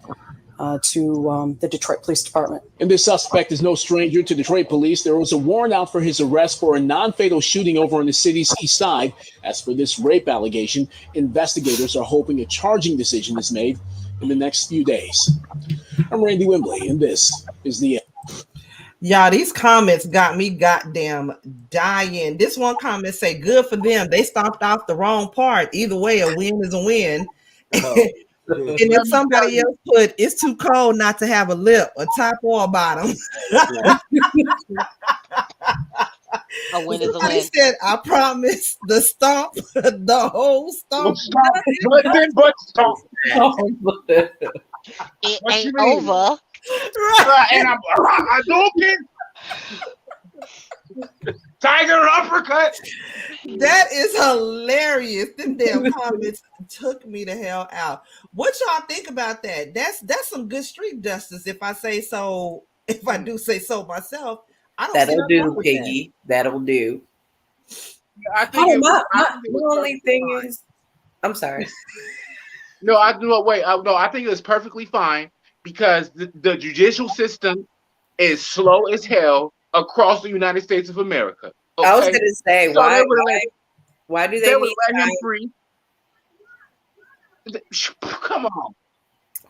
to the Detroit Police Department. And this suspect is no stranger to Detroit police. There was a warrant out for his arrest for a non-fatal shooting over on the city's east side. As for this rape allegation, investigators are hoping a charging decision is made in the next few days. I'm Randy Wembley, and this is the end. Y'all, these comments got me goddamn dying. This one comment say, good for them. They stomped off the wrong part. Either way, a win is a win. And then somebody else put, it's too cold not to have a lip, a top or a bottom. a win is a Somebody win. said, I promise the stomp, the whole stomp. But stop. It What ain't you mean? over. And I don't get tiger uppercut. That is hilarious. Them damn comments took me the hell out. What y'all think about that? That's some good street justice, if I say so. If I do say so myself, I don't. That'll do, Piggy. That'll do. I think My it was only thing fine. is, I'm sorry. No, I think it was perfectly fine because the judicial system is slow as hell across the United States of America. Okay? I was gonna say, So why do they they would need let him time? free. Come on.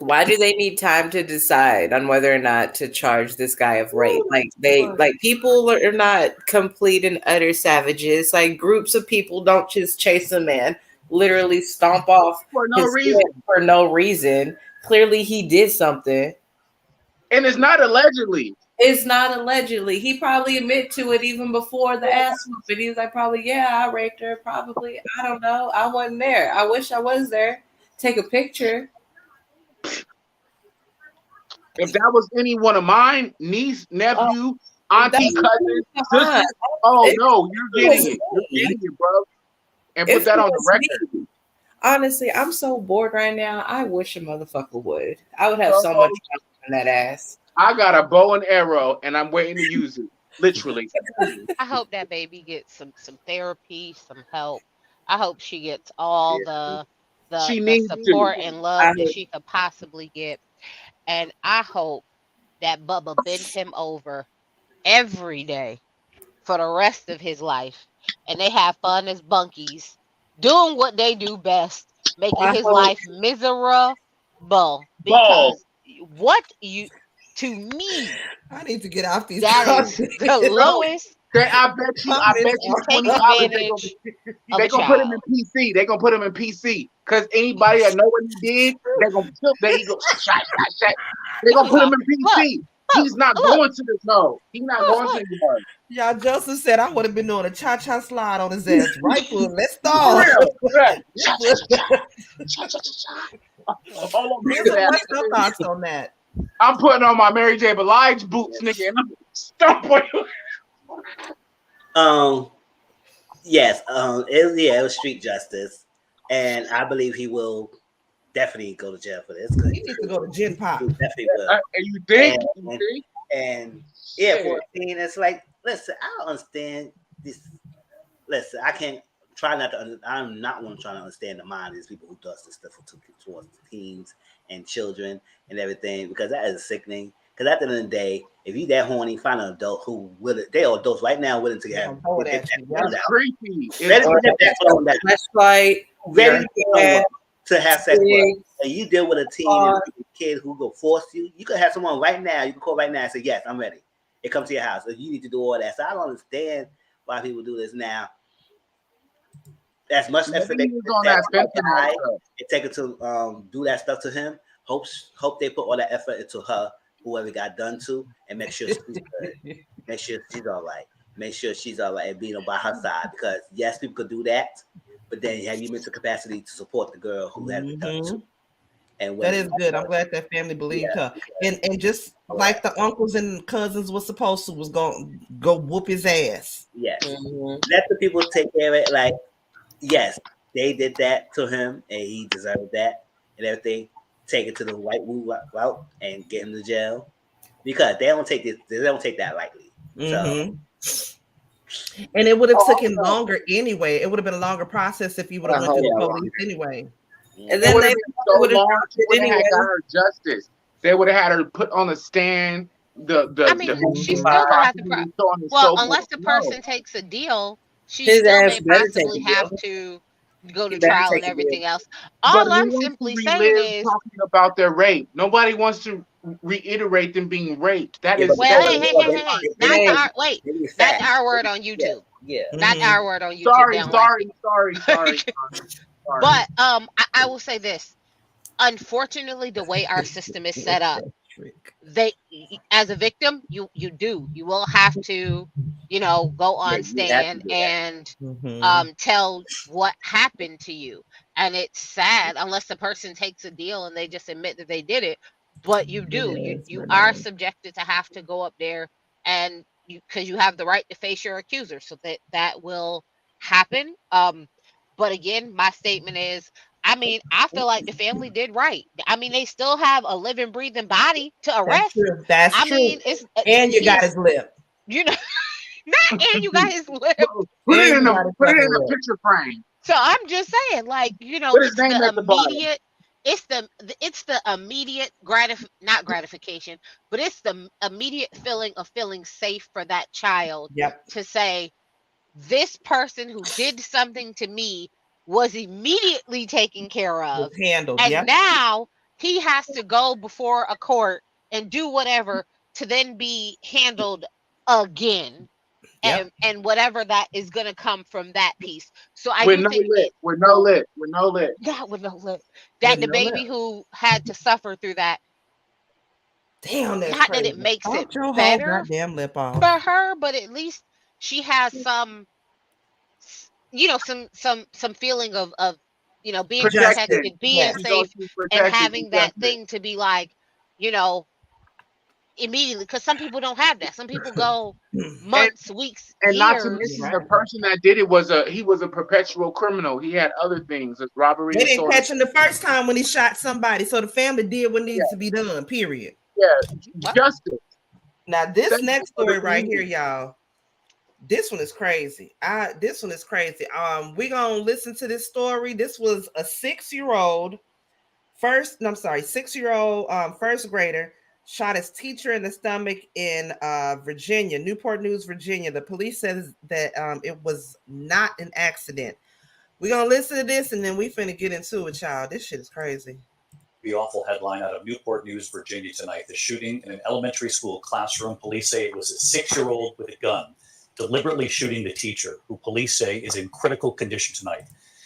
Why do they need time to decide on whether or not to charge this guy of rape? People are not complete and utter savages. Like groups of people don't just chase a man, literally stomp off For no his reason. head for no reason. Clearly he did something. And it's not allegedly. It's not allegedly. He probably admitted to it even before the ass whooping. He was like, probably, yeah, I raped her. Probably. I don't know. I wasn't there. I wish I was there. Take a picture. If that was any one of mine, niece, nephew, auntie, cousin, sister, no, you're getting it. You're getting it, bro. And put that on the record. Me, honestly, I'm so bored right now. I wish a motherfucker would. I would have so much fun on that ass. I got a bow and arrow, and I'm waiting to use it. Literally. I hope that baby gets some therapy, some help. I hope she gets all the She needs support to. and love that she could possibly get. And I hope that Bubba bends him over every day for the rest of his life. And they have fun as bunkies, doing what they do best, making his life miserable. Because to me, I need to get off these. that is the lowest. I bet you $20 they're gonna put him in PC. They're gonna put him in PC. Cause anybody that know what he did, they're gonna shot. They're gonna put him in PC. He's not going to the no. He's not going to the yard. Y'all, Joseph said I would have been doing a cha-cha slide on his ass. Right foot. Let's For start. real. Right. All over his ass. What's your thoughts on that? I'm putting on my Mary J. Blige boots, nigga, and I'm stomping. Yes, it was street justice, and I believe he will definitely go to jail for this. He needs to go to Gen Pop. He definitely will. And you think? And yeah, 14. It's like, listen, I don't understand this. Listen, I can't try not to. I'm not one trying to understand the mind of these people who does this stuff towards teens and children and everything, because that is sickening. Because at the end of the day, if you that horny, find an adult who will. They are adults right now willing to have. That's creepy. Ready to have sex with, and you deal with a teen and a kid who will force you. You could have someone right now. You can call right now and say, "Yes, I'm ready." It comes to your house. You need to do all that. So I don't understand why people do this now. As much effort they take it to do that stuff to him. Hope they put all that effort into her, whoever got done to, and make sure she's good. Make sure she's all right. Make sure she's all right and being by her side. Because yes, people could do that, but then you have your mental capacity to support the girl who has been done to. And that is good. I'm glad that family believed her. And just like the uncles and cousins was supposed to, was going to go whoop his ass. Yes. Let the people take care of it. Like, yes, they did that to him and he deserved that and everything. Take it to the white route and get him to jail, because they don't take that lightly. So. And it would have taken longer anyway. It would have been a longer process if you would have went to the police anyway. And then they would have had her justice. They would have had her put on the stand. She's still gonna have to. Well, unless the person takes a deal, she still may possibly have to go to trial and everything else. All I'm simply saying is talking about their rape. Nobody wants to reiterate them being raped. That is hey. That's our word on YouTube. Yeah. That's our word on YouTube. Sorry. But I will say this. Unfortunately, the way our system is set up, they, as a victim, you will have to, go on stand and tell what happened to you. And it's sad unless the person takes a deal and they just admit that they did it. But you are subjected to have to go up there and because you have the right to face your accuser, so that will happen. But again, my statement is, I feel like the family did right. They still have a living, breathing body to arrest. That's true. And you got his lip. Not and you got his lip. Put it in a picture frame. So I'm just saying, it's the immediate not gratification, but it's the immediate feeling of feeling safe for that child to say, this person who did something to me was immediately taken care of, handled, and now he has to go before a court and do whatever to then be handled again, and whatever that is going to come from that piece. So I do think with no lip. That the baby who had to suffer through that. Damn, that's not crazy. that it makes it your better whole goddamn lip off for her, but at least she has some. Some feeling of being protected, being safe, and having that thing to be like, immediately, because some people don't have that. Some people go months, weeks, and years. Not to mention the person that did it was a perpetual criminal. He had other things, as robbery. They didn't catch him the first time when he shot somebody, so the family did what needs to be done. Period. Yeah, justice. Now this next story right here, y'all. This one is crazy. We're gonna listen to this story. This was a 6-year-old first grader shot his teacher in the stomach in Virginia, Newport News, Virginia. The police says that it was not an accident. We're gonna listen to this and then we finna get into it, y'all. This shit is crazy. The awful headline out of Newport News, Virginia tonight: the shooting in an elementary school classroom. Police say it was a 6-year-old with a gun deliberately shooting the teacher, who police say is in critical condition tonight.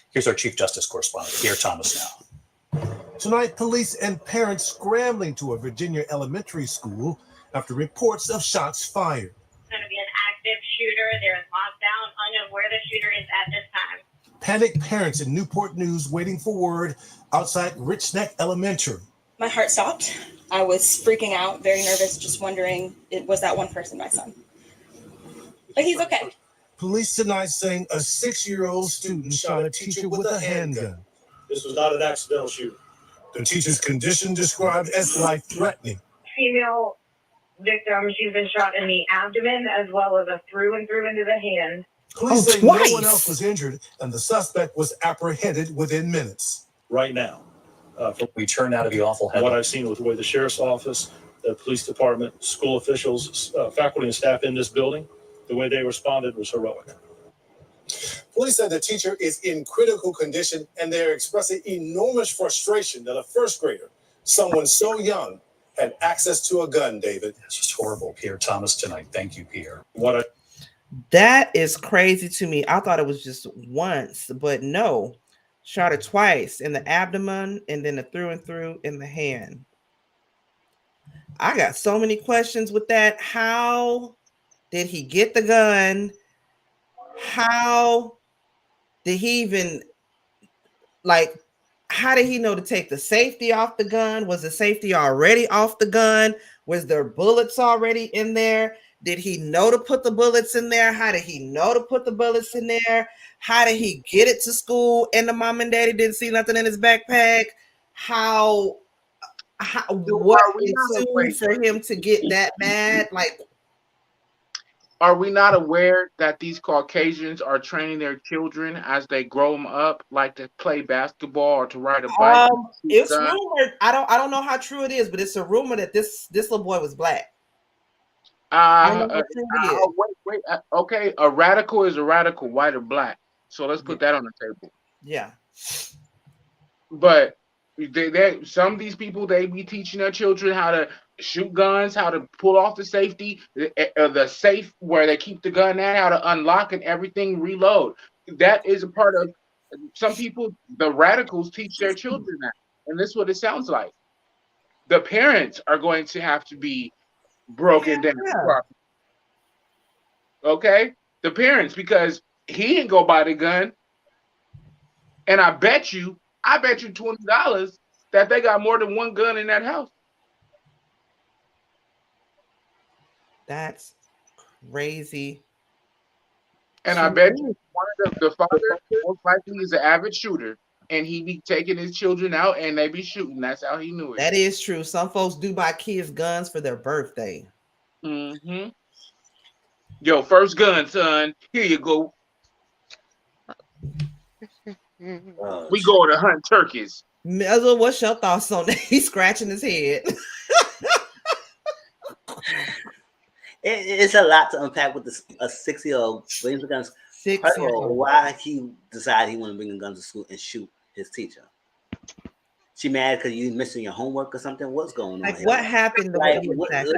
Here's our Chief Justice correspondent, Pierre Thomas now. Tonight, police and parents scrambling to a Virginia elementary school after reports of shots fired. Going to be an active shooter. They're in lockdown. Unknown where the shooter is at this time. Panicked parents in Newport News waiting for word outside Rich Neck Elementary. My heart stopped. I was freaking out, very nervous, just wondering, was that one person my son? But he's okay. Police tonight saying a 6-year-old student shot a teacher with a handgun. This was not an accidental shooting. The teacher's condition described as life-threatening. Female victim, she's been shot in the abdomen as well as a through and through into the hand. Police say no one else was injured and the suspect was apprehended within minutes. Right now. We turn out of the awful headline. What I've seen with the way the sheriff's office, the police department, school officials, faculty and staff in this building, the way they responded was heroic. Police said the teacher is in critical condition and they're expressing enormous frustration that a first grader, someone so young, had access to a gun, David. It's just horrible. Pierre Thomas tonight. Thank you, Pierre. That is crazy to me. I thought it was just once, but no. Shot her twice in the abdomen and then a through and through in the hand. I got so many questions with that. How did he get the gun? How did he even, like, how did he know to take the safety off the gun? Was the safety already off the gun? Was there bullets already in there? Did he know to put the bullets in there? How did he know to put the bullets in there? How did he get it to school and the mom and daddy didn't see nothing in his backpack? What ensued for him to get that mad? Like, are we not aware that these Caucasians are training their children as they grow them up, like to play basketball or to ride a bike? It's rumored. I don't know how true it is, but it's a rumor that this little boy was black. Okay, a radical is a radical, white or black. So let's put that on the table. Yeah. But some of these people, they be teaching their children how to shoot guns, how to pull off the safety, the safe where they keep the gun at, how to unlock and everything, reload. That is a part of some people. The radicals teach their children that, and this is what it sounds like. The parents are going to have to be broken down. Okay, the parents, because he didn't go buy the gun, and I bet you $20 that they got more than one gun in that house. That's crazy. And I bet you one of the father most likely is an avid shooter, and he be taking his children out and they be shooting. That's how he knew it. That is true. Some folks do buy kids guns for their birthday. Mm-hmm. Yo, first gun, son. Here you go. We go to hunt turkeys. Mizzle, what's your thoughts on that? He's scratching his head. It's a lot to unpack with a 6-year-old brings the guns. Why he decided he wanted to bring the guns to school and shoot his teacher? She mad because you missing your homework or something? What's going on? Like, here? what happened? Like,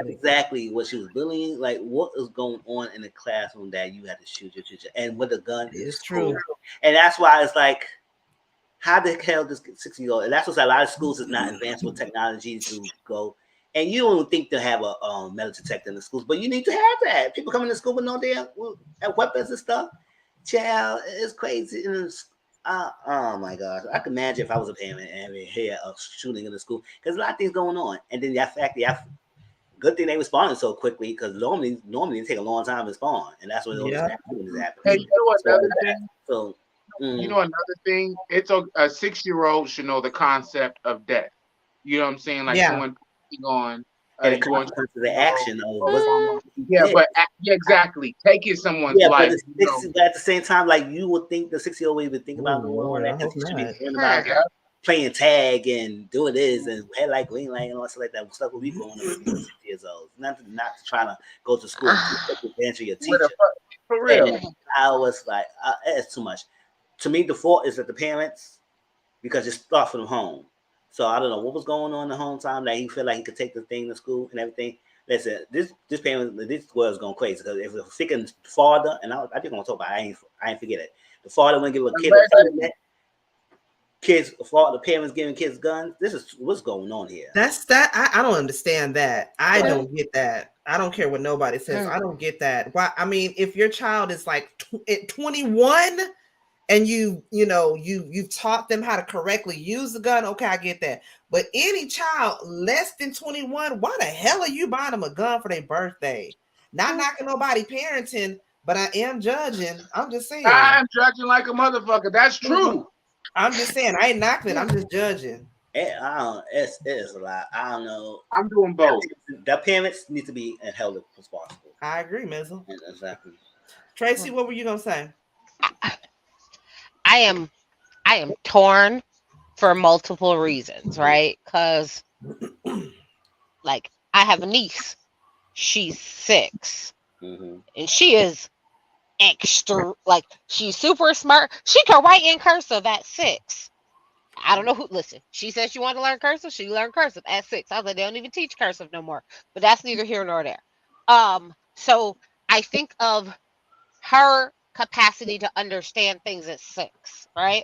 exactly what she was bullying? Like, what is going on in the classroom that you had to shoot your teacher? And with a gun is true. And that's why it's like, how the hell this 6-year-old? And that's what a lot of schools is not advanced with technology to go. And you don't think to have a metal detector in the schools, but you need to have that. People coming to school with no damn weapons and stuff. Child, it's crazy. Oh my gosh, I can imagine if I was a parent and hear a shooting in the school, because a lot of things going on. And then that fact, good thing they responded so quickly, because normally it take a long time to respond, and that's when is happening. Hey, you know another thing? You know another thing? It's a 6-year-old should know the concept of death. You know what I'm saying? Like someone on and going to the action of exactly. Taking someone's life. But at the same time, like you would think the 6-year-old would even think about playing tag and doing this and red light, green light, and all stuff like that. Stuff will be going on with 6 years old. Not trying to go to school to answer your teacher. For real. And I was like, it's too much. To me, the fault is that the parents, because it starts from home. So I don't know what was going on in the home time that he felt like he could take the thing to school and everything. Listen, this world's going crazy, because if the freaking father, and I think I'm gonna talk about it, I ain't forget it. The father wouldn't give a kid a kids, for all the parents giving kids guns. This is what's going on here. I don't understand that. I don't get that. I don't care what nobody says. I don't get that. Why? I mean, if your child is like 21 and you've taught them how to correctly use the gun, okay, I get that. But any child less than 21, why the hell are you buying them a gun for their birthday? Not knocking nobody parenting, but I am judging. I'm just saying. I'm judging like a motherfucker. That's true. I'm just saying. I ain't knocking it. I'm just judging. It is a lot. I don't know. I'm doing both. The parents need to be held responsible. I agree, Mizzle. Exactly. Tracy, what were you gonna say? I am torn for multiple reasons, right? Because like I have a niece. She's 6. Mm-hmm. And she is extra, like she's super smart. She can write in cursive at 6. I don't know who. Listen, she said she wanted to learn cursive. She learned cursive at 6. I was like, they don't even teach cursive no more. But that's neither here nor there. So I think of her capacity to understand things at 6, right?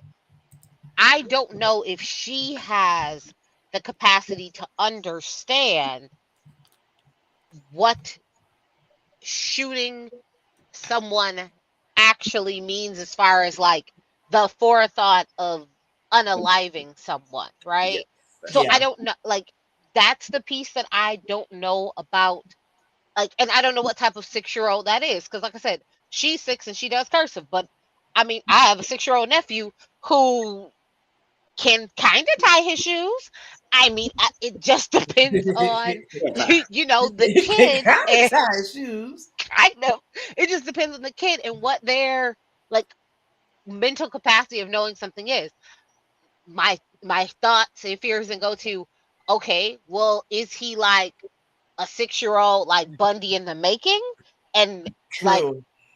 I don't know if she has the capacity to understand what shooting someone actually means as far as like the forethought of unaliving someone, right? So I don't know, like that's the piece that I don't know about, like, and I don't know what type of 6-year-old that is, because like I said, she's 6 and she does cursive, but I mean, I have a 6-year-old nephew who can kind of tie his shoes. I mean, it just depends on the kid and tie his shoes. Kind of. It just depends on the kid and what their like mental capacity of knowing something is. My thoughts and fears and go to, okay, well, is he like a 6-year-old like Bundy in the making? And like,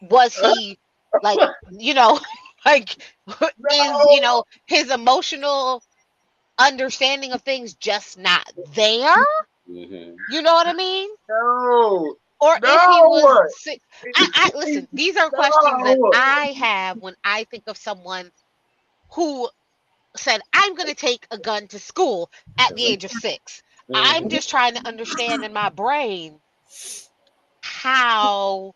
was he like, like is his emotional understanding of things just not there? Mm-hmm. You know what I mean? No. Or if he was sick. I listen, these are questions that I have when I think of someone who said, I'm going to take a gun to school at the age of 6. I'm just trying to understand in my brain how,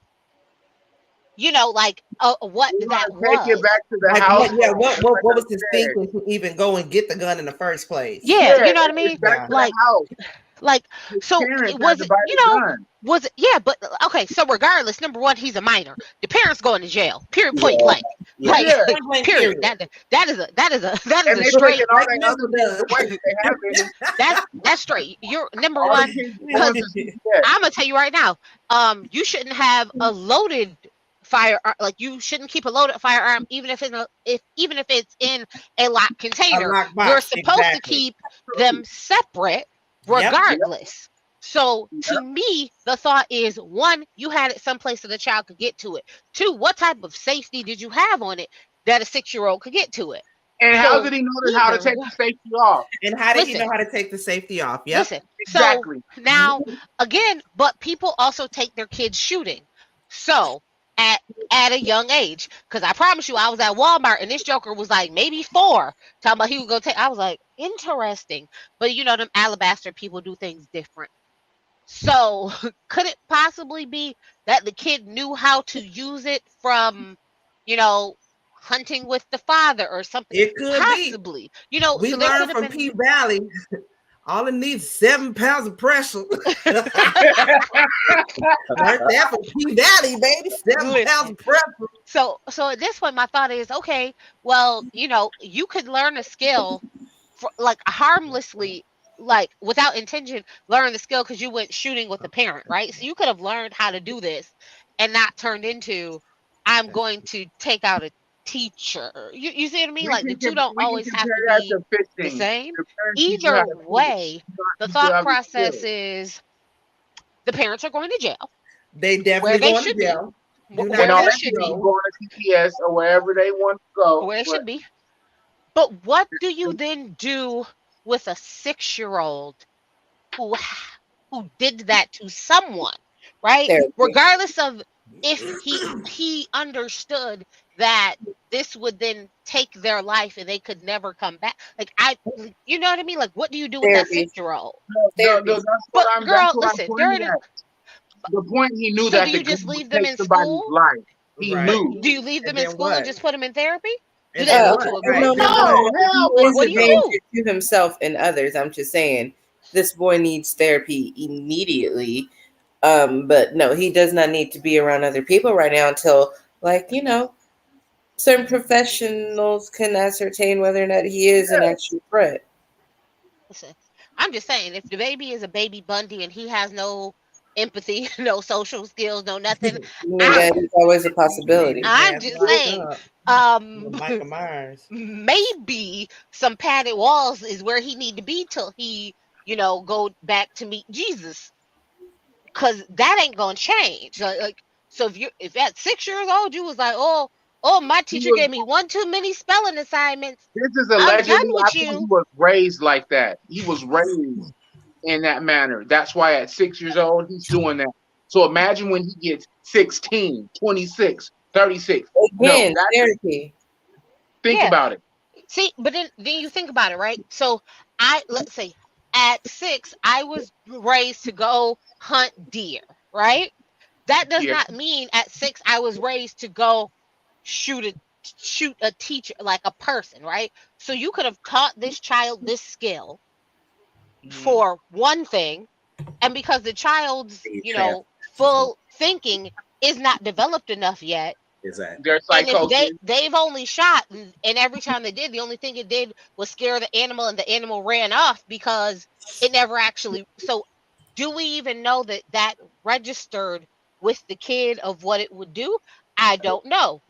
like, what that was. Take it back to the like, house. What was his thinking to even go and get the gun in the first place? Yeah, you know what I mean? Back to the house. Like, so was it, was it, yeah, but okay, so regardless, number one, he's a minor. The parents going to jail. Period, point blank. Like, period. That is a straight. That's straight. You're number one. Because I'm gonna tell you right now, you shouldn't have a loaded firearm. Like, you shouldn't keep a loaded firearm, even if it's in a locked container. You're supposed to keep them separate. Regardless. So to me, the thought is, 1, you had it someplace that the child could get to it. 2, what type of safety did you have on it that a 6-year-old could get to it? And how did he know how to take the safety off? And how did he know how to take the safety off? Yep. Listen, exactly. So now again, but people also take their kids shooting. So at a young age, because I promise you, I was at Walmart and this joker was like maybe 4, talking about he would go take. I was like, interesting, but them alabaster people do things different. So could it possibly be that the kid knew how to use it from, hunting with the father or something? It could possibly be. We so learned from P Valley. All it needs is 7 pounds of pressure. Learned that from P Valley, baby. 7 pounds of pressure. So at this point, my thought is, okay, well, you could learn a skill, like harmlessly, like without intention, learn the skill because you went shooting with the parent, right? So you could have learned how to do this and not turned into, I'm going to take out a teacher. You see what I mean? Like the two don't always have to be the same. Either way, the thought process is the parents are going to jail. They definitely going to jail. Where they should be going to CPS or wherever they want to go. Where it should be. But what do you then do with a 6-year-old who did that to someone, right? Regardless of if he understood that this would then take their life and they could never come back. Like you know what I mean? Like, what do you do with that Therapy. 6-year-old? Therapy. But that's girl, what I'm listen, pointing at. The point he knew so that do the you just gun would leave them take in somebody's school? life. He Right. knew. Do you leave them And in then school what? and just put them in therapy? Do And they then go what? to a Right. group? No, No, hell he is What a do you danger do? to himself and others. I'm just saying, this boy needs therapy immediately. But no, he does not need to be around other people right now until, like, you know, certain professionals can ascertain whether or not he is an actual threat. Listen, I'm just saying, if the baby is a baby Bundy and he has no empathy, no social skills, no nothing, That is always a possibility. I'm just saying, Michael Myers. maybe some padded walls is where he need to be till he, go back to meet Jesus, because that ain't gonna change. Like, so if at 6 years old you was like, oh, my teacher gave me one too many spelling assignments, This is I'm done allegedly. I with think he you. was raised like that. He was raised in that manner. That's why at 6 years old he's doing that. So imagine when he gets 16, 26, 36. Again, No, therapy. think Yeah. about it. See, but then you think about it, right? So let's say at 6, I was raised to go hunt deer, right? That does Yeah. not mean at 6 I was raised to go shoot a teacher, like a person, right? So you could have taught this child this skill for one thing, and because the child's, full thinking is not developed enough yet. Exactly. Their And if psychosis. they've only shot, and every time they did, the only thing it did was scare the animal, and the animal ran off because it never actually. So, do we even know that registered with the kid of what it would do? I don't know.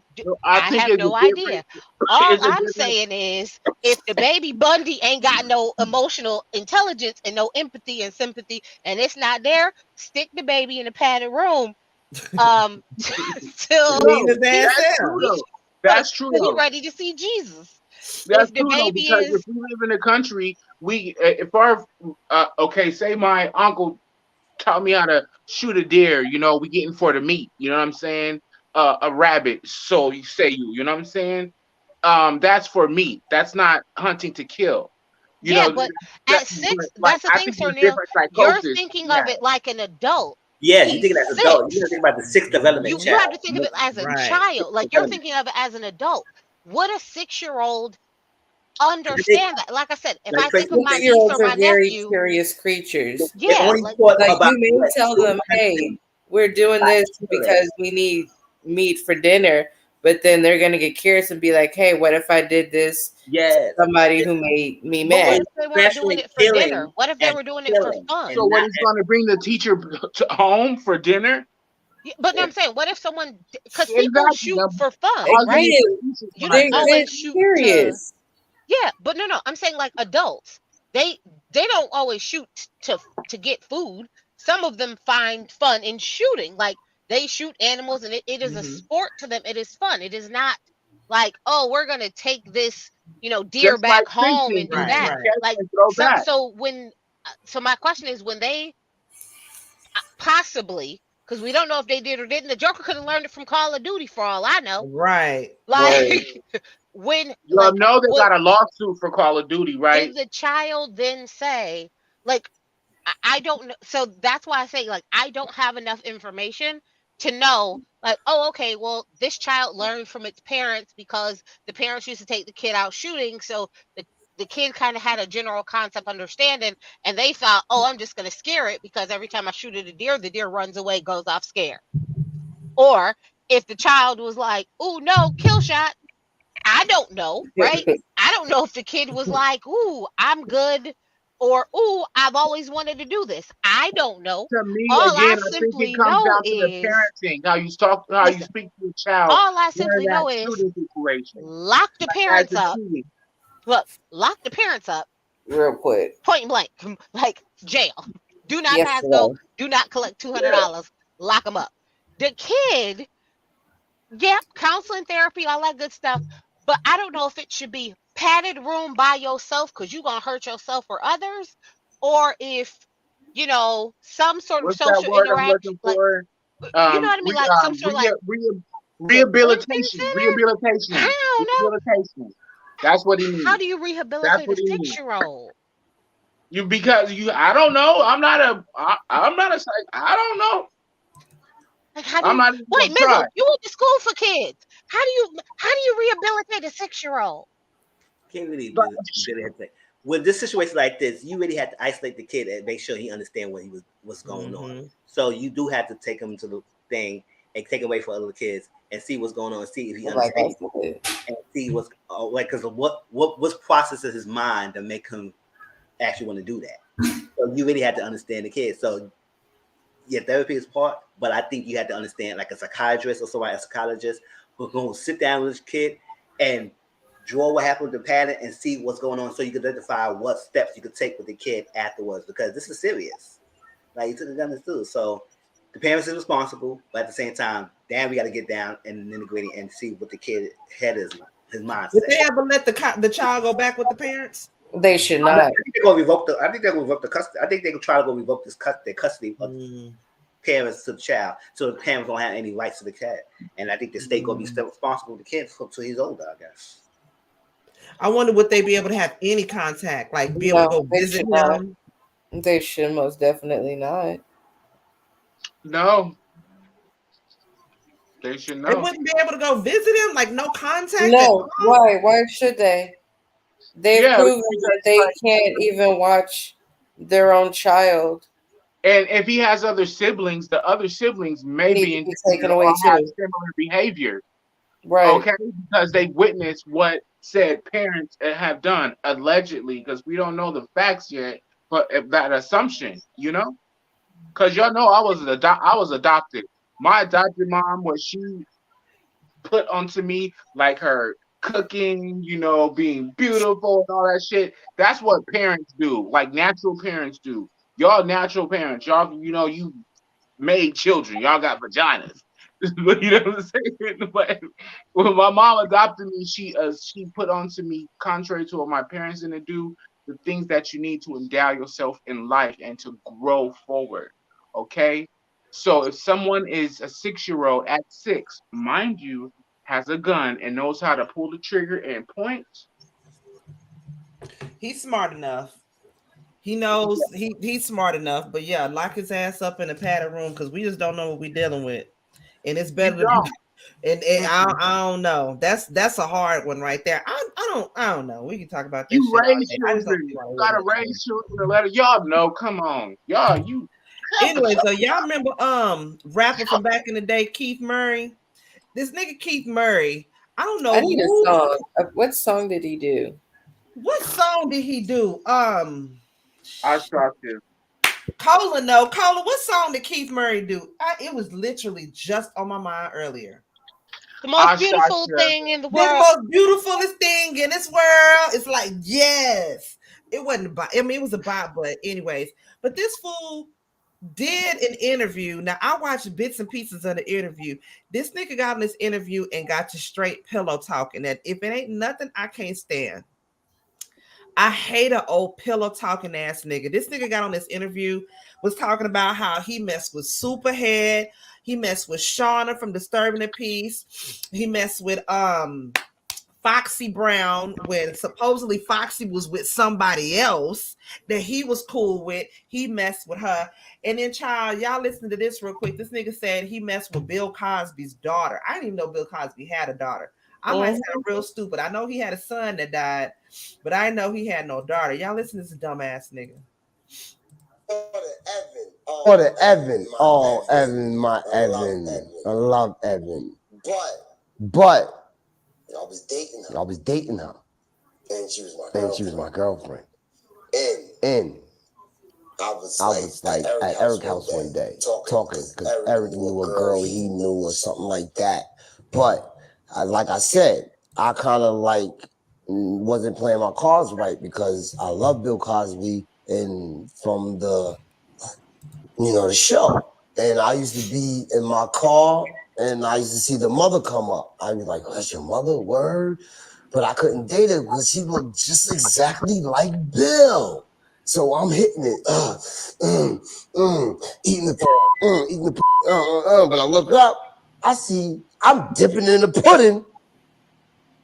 I I think have it's a no idea. different. All It's a I'm different. saying is, if the baby Bundy ain't got no emotional intelligence and no empathy and sympathy, and it's not there, stick the baby in a padded room. Till No, that's true though. That's true he though. ready to see Jesus. That's If the true though, baby because if is, we live in a country, if our okay, say my uncle taught me how to shoot a deer, we getting for the meat, you know what I'm saying? A rabbit, so you know what I'm saying? That's for meat. That's not hunting to kill. You yeah, know, but that, at 6, like that's the I thing, think Sir there's Neale. different You're psychosis. thinking Yeah. of it like an adult. Yeah, you He's think as an adult. You 6. gotta think about the 6th development You have to child. think of it as a Right. child. Like, you're thinking of it as an adult. Would a 6-year-old understand that? Like I said, if I think of my niece or 6-year-olds are my very nephew, curious creatures. They yeah, only like, thought Like, about you may what tell you them, want hey, them we're doing by this killing. because we need meat for dinner, but then they're going to get curious and be like, hey, what if I did this Yes. to somebody who made me but what mad? if they weren't doing it for dinner? What if they and were doing it for killing fun? So and what not he's going to bring the teacher to home for dinner? Yeah, but no, I'm saying, what if someone, because people Exactly. shoot for fun, I'll give right? you the teacher's You mind. don't They're always shoot to, curious. yeah, but no, I'm saying, like, adults, they don't always shoot to get food. Some of them find fun in shooting. Like, they shoot animals, and it is a sport to them. It is fun. It is not like, oh, we're gonna take this, deer Just like back home fishing, and do you that. shoot, catch, Like, and throw back. so my question is, when they possibly, because we don't know if they did or didn't, the Joker could have learned it from Call of Duty for all I know. Right. Like, when, You like, know they got a lawsuit for Call of Duty, right? did the child then say, like, I don't know? So that's why I say, like, I don't have enough information to know, like, oh, okay, well, this child learned from its parents because the parents used to take the kid out shooting, so the kid kind of had a general concept understanding, and they thought, oh, I'm just going to scare it because every time I shoot at a deer, the deer runs away, goes off scared. Or if the child was like, oh, no, kill shot, I don't know, right? I don't know if the kid was like, ooh, I'm good, or ooh, I've always wanted to do this. I don't know. To me, All I again, I think it simply comes know down to the is, parenting, how you talk, how you listen, speak to a child all I during simply that know is shooting situation. lock the Like as parents a up. teen. Look, lock the parents up, Real quick. point blank, like jail. Do not Yes, pass sir. go. Do not collect $200. Lock them up. The kid, yep, counseling, therapy, all that good stuff. But I don't know if it should be padded room by yourself because you're gonna hurt yourself or others, or if some sort of What's that social word I'm interaction, looking like for? You know what I mean? Like some sort of like rehabilitation. I don't know. Rehabilitation. That's what he How needs. do you That's rehabilitate a what he needs. 6-year-old? I don't know. I'm not a psych. I don't know. Like how do I'm you not even wait, gonna Mizzle? try. You went to school for kids. How do you rehabilitate a 6-year-old? Can't really rehabilitate. With this situation like this, you really have to isolate the kid and make sure he understands what's going on. So you do have to take him to the thing and take away from other kids and see what's going on, and see if he understands, and see what's because of what's processes his mind to make him actually want to do that. So you really have to understand the kid. So yeah, therapy is part, but I think you have to understand like a psychiatrist or somebody, a psychologist who's going to sit down with this kid and draw what happened with the pattern and see what's going on, so you can identify what steps you could take with the kid afterwards, because this is serious. Like you took a gun too, so the parents is responsible, but at the same time, damn, we got to get down and integrate and see what the kid head is, his mindset. Would they ever let the child go back with the parents? They should not. I think they're going to revoke the. I think they're going to revoke the custody. I think they could try to go revoke their custody of parents to the child, so the parents don't have any rights to the kid. And I think the state going to be still responsible for the kid until he's older, I guess. I wonder would they be able to have any contact, like be able to go visit him? They should most definitely not. No. They should not. They wouldn't be able to go visit him, like no contact. No, why? Why should they? They've proven that they can't even watch their own child. And if he has other siblings, the other siblings may be taken away have too. similar behavior. Right. Okay, because they witnessed what said parents have done allegedly, because we don't know the facts yet, but that assumption, because y'all know I was adopted. My adopted mom, what she put onto me, like her cooking, being beautiful and all that shit. That's what parents do, like natural parents do. Y'all natural parents, y'all, you made children. Y'all got vaginas. You know what I'm saying? But when my mom adopted me, she put onto me, contrary to what my parents didn't do, the things that you need to endow yourself in life and to grow forward. Okay? So if someone is a 6-year-old at 6, mind you, has a gun and knows how to pull the trigger and point, he's smart enough. He knows he's smart enough, but yeah, lock his ass up in a padded room, because we just don't know what we're dealing with. And it's better to be, and I don't know. That's a hard one right there. I don't know. We can talk about this. You raise children. You gotta raise children to let y'all know. Come on. Y'all, anyway, so y'all remember rapper from back in the day, Keith Murray? This nigga Keith Murray, I don't know. I need a song. What song did he do? What song did he do? I shot you. Cola, what song did Keith Murray do? It was literally just on my mind earlier. The most beautiful thing in the world. The most beautifulest thing in this world. It's like, yes. It wasn't a bot. I mean, it was a bot, but anyways. But this fool did an interview. Now, I watched bits and pieces of the interview. This nigga got on this interview and got to straight pillow talking. That if it ain't nothing I can't stand. I hate an old pillow talking ass nigga. This nigga got on this interview, was talking about how he messed with Superhead, he messed with Shauna from Disturbing the Peace, he messed with Foxy Brown when supposedly Foxy was with somebody else that he was cool with. He messed with her. And then, child, y'all listen to this real quick. This nigga said he messed with Bill Cosby's daughter. I didn't even know Bill Cosby had a daughter. I might sound real stupid. I know he had a son that died, but I didn't know he had no daughter. Y'all listen to this dumbass nigga. Order Evan. Oh, Evan, my Evan. I love Evan. But I was dating her. I was dating her. And she was my girlfriend. And I was like at Eric's house one day talking because Eric knew a girl he knew or something like that. But like I said, I kind of like wasn't playing my cards right because I love Bill Cosby and from the the show. And I used to be in my car and I used to see the mother come up. I'd be like, oh, that's your mother? Word? But I couldn't date her because she looked just exactly like Bill. So I'm hitting it, eating the, but I look up, I see I'm dipping in the pudding,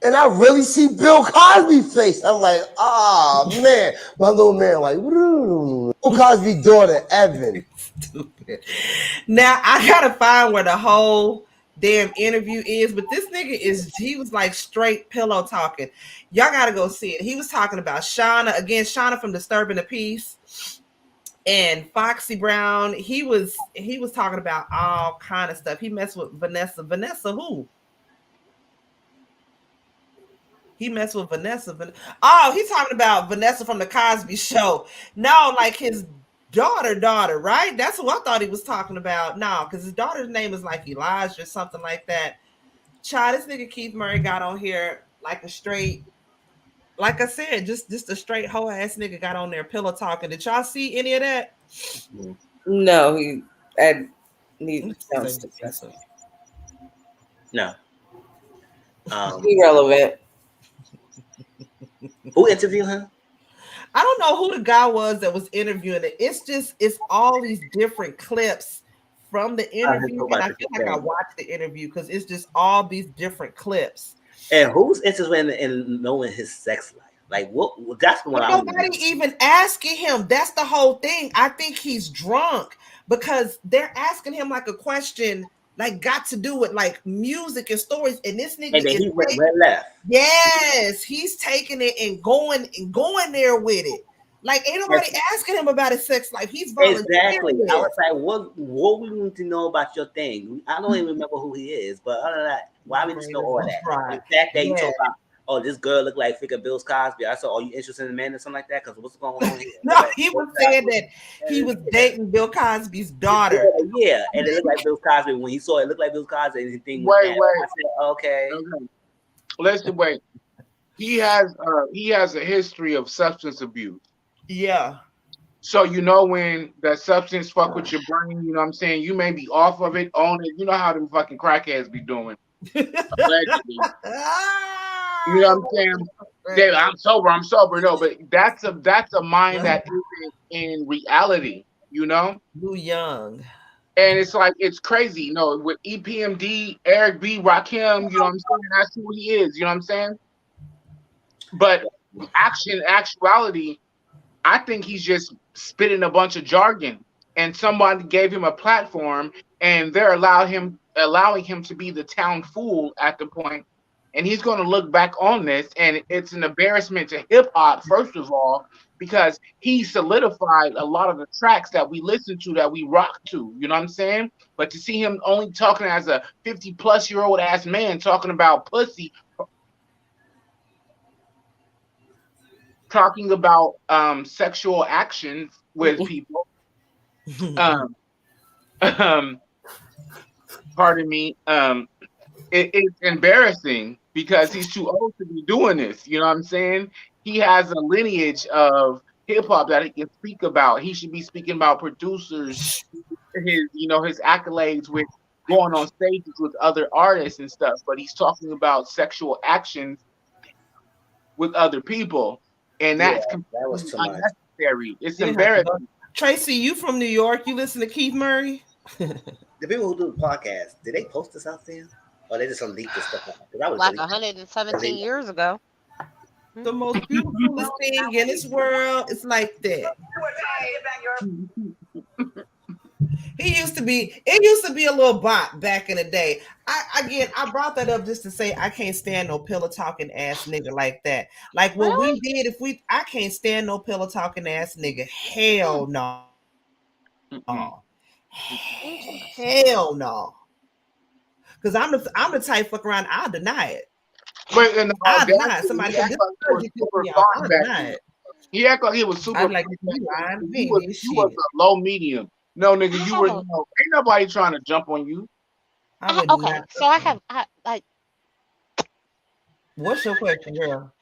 and I really see Bill Cosby's face. I'm like, oh man, my little man, like, Bill Cosby's daughter, Evan. Stupid. Now I gotta find where the whole damn interview is, but this nigga he was like straight pillow talking. Y'all gotta go see it. He was talking about Shauna from Disturbing the Peace, and Foxy Brown. He was talking about all kind of stuff. He messed with Vanessa. Vanessa who? He messed with Vanessa. Oh, he's talking about Vanessa from the Cosby Show. No, like his daughter, right? That's who I thought he was talking about. No, because his daughter's name is like Elijah or something like that. Child, this nigga Keith Murray got on here like a straight, like I said, just a straight hoe ass nigga got on there pillow talking. Did y'all see any of that? No, he sounds disgusting. No. Irrelevant. Who interviewed him? I don't know who the guy was that was interviewing it. It's all these different clips from the interview, and I feel like I watched the interview because it's just all these different clips. And who's interested in knowing his sex life? Like what? That's the one. Nobody even asking him. That's the whole thing. I think he's drunk because they're asking him like a question, like got to do with like music and stories, and this nigga and then he went left. Yes, he's taking it and going there with it. Like ain't nobody asking him about his sex life. He's volunteering. Exactly. I was like, what we need to know about your thing? I don't even remember who he is, but other than that, why we just know all that? Right. The fact that you talk about, oh, this girl looked like figure Bill Cosby. I said, are you interested in men or something like that? Because what's going on here? No, he was saying that he was dating Bill Cosby's daughter. Yeah, and it looked like Bill Cosby. When he saw it looked like Bill Cosby, and anything. Wait. I said, okay. Listen, wait. He has a history of substance abuse. Yeah. So you know when that substance fuck with your brain, you know what I'm saying? You may be off of it, on it. You know how them fucking crackheads be doing. Allegedly. You know what I'm saying? I'm sober. No, but that's a mind that isn't in reality, you know? Too young. And it's like it's crazy, you know, with EPMD, Eric B, Rakim, you know what I'm saying? That's who he is, you know what I'm saying? But actuality, I think he's just spitting a bunch of jargon, and somebody gave him a platform, and they're allowing him to be the town fool at the point, and he's going to look back on this, and it's an embarrassment to hip hop first of all, because he solidified a lot of the tracks that we listen to, that we rock to, you know what I'm saying? But to see him only talking as a 50-plus-year-old ass man talking about pussy, talking about sexual actions with people. Pardon me. It's embarrassing because he's too old to be doing this. You know what I'm saying? He has a lineage of hip hop that he can speak about. He should be speaking about producers, his accolades with going on stages with other artists and stuff. But he's talking about sexual actions with other people. And that's completely unnecessary. It's embarrassing. Tracy, you from New York? You listen to Keith Murray? The people who do the podcast, did they post this out there, or they just leak this stuff out? Like 117 years ago. The most beautiful thing in this world is like that. It used to be a little bop back in the day. I brought that up just to say I can't stand no pillow talking ass nigga like that. Like what we did, I can't stand no pillow talking ass nigga. Hell no. Hell no. Because I'm the type fuck around, I'll deny it. But in the I'll deny it. Somebody said this I'll deny it. He acted like he was super. Like he was a low medium. No, nigga, you were ain't nobody trying to jump on you. Okay, so I like. What's your question, girl?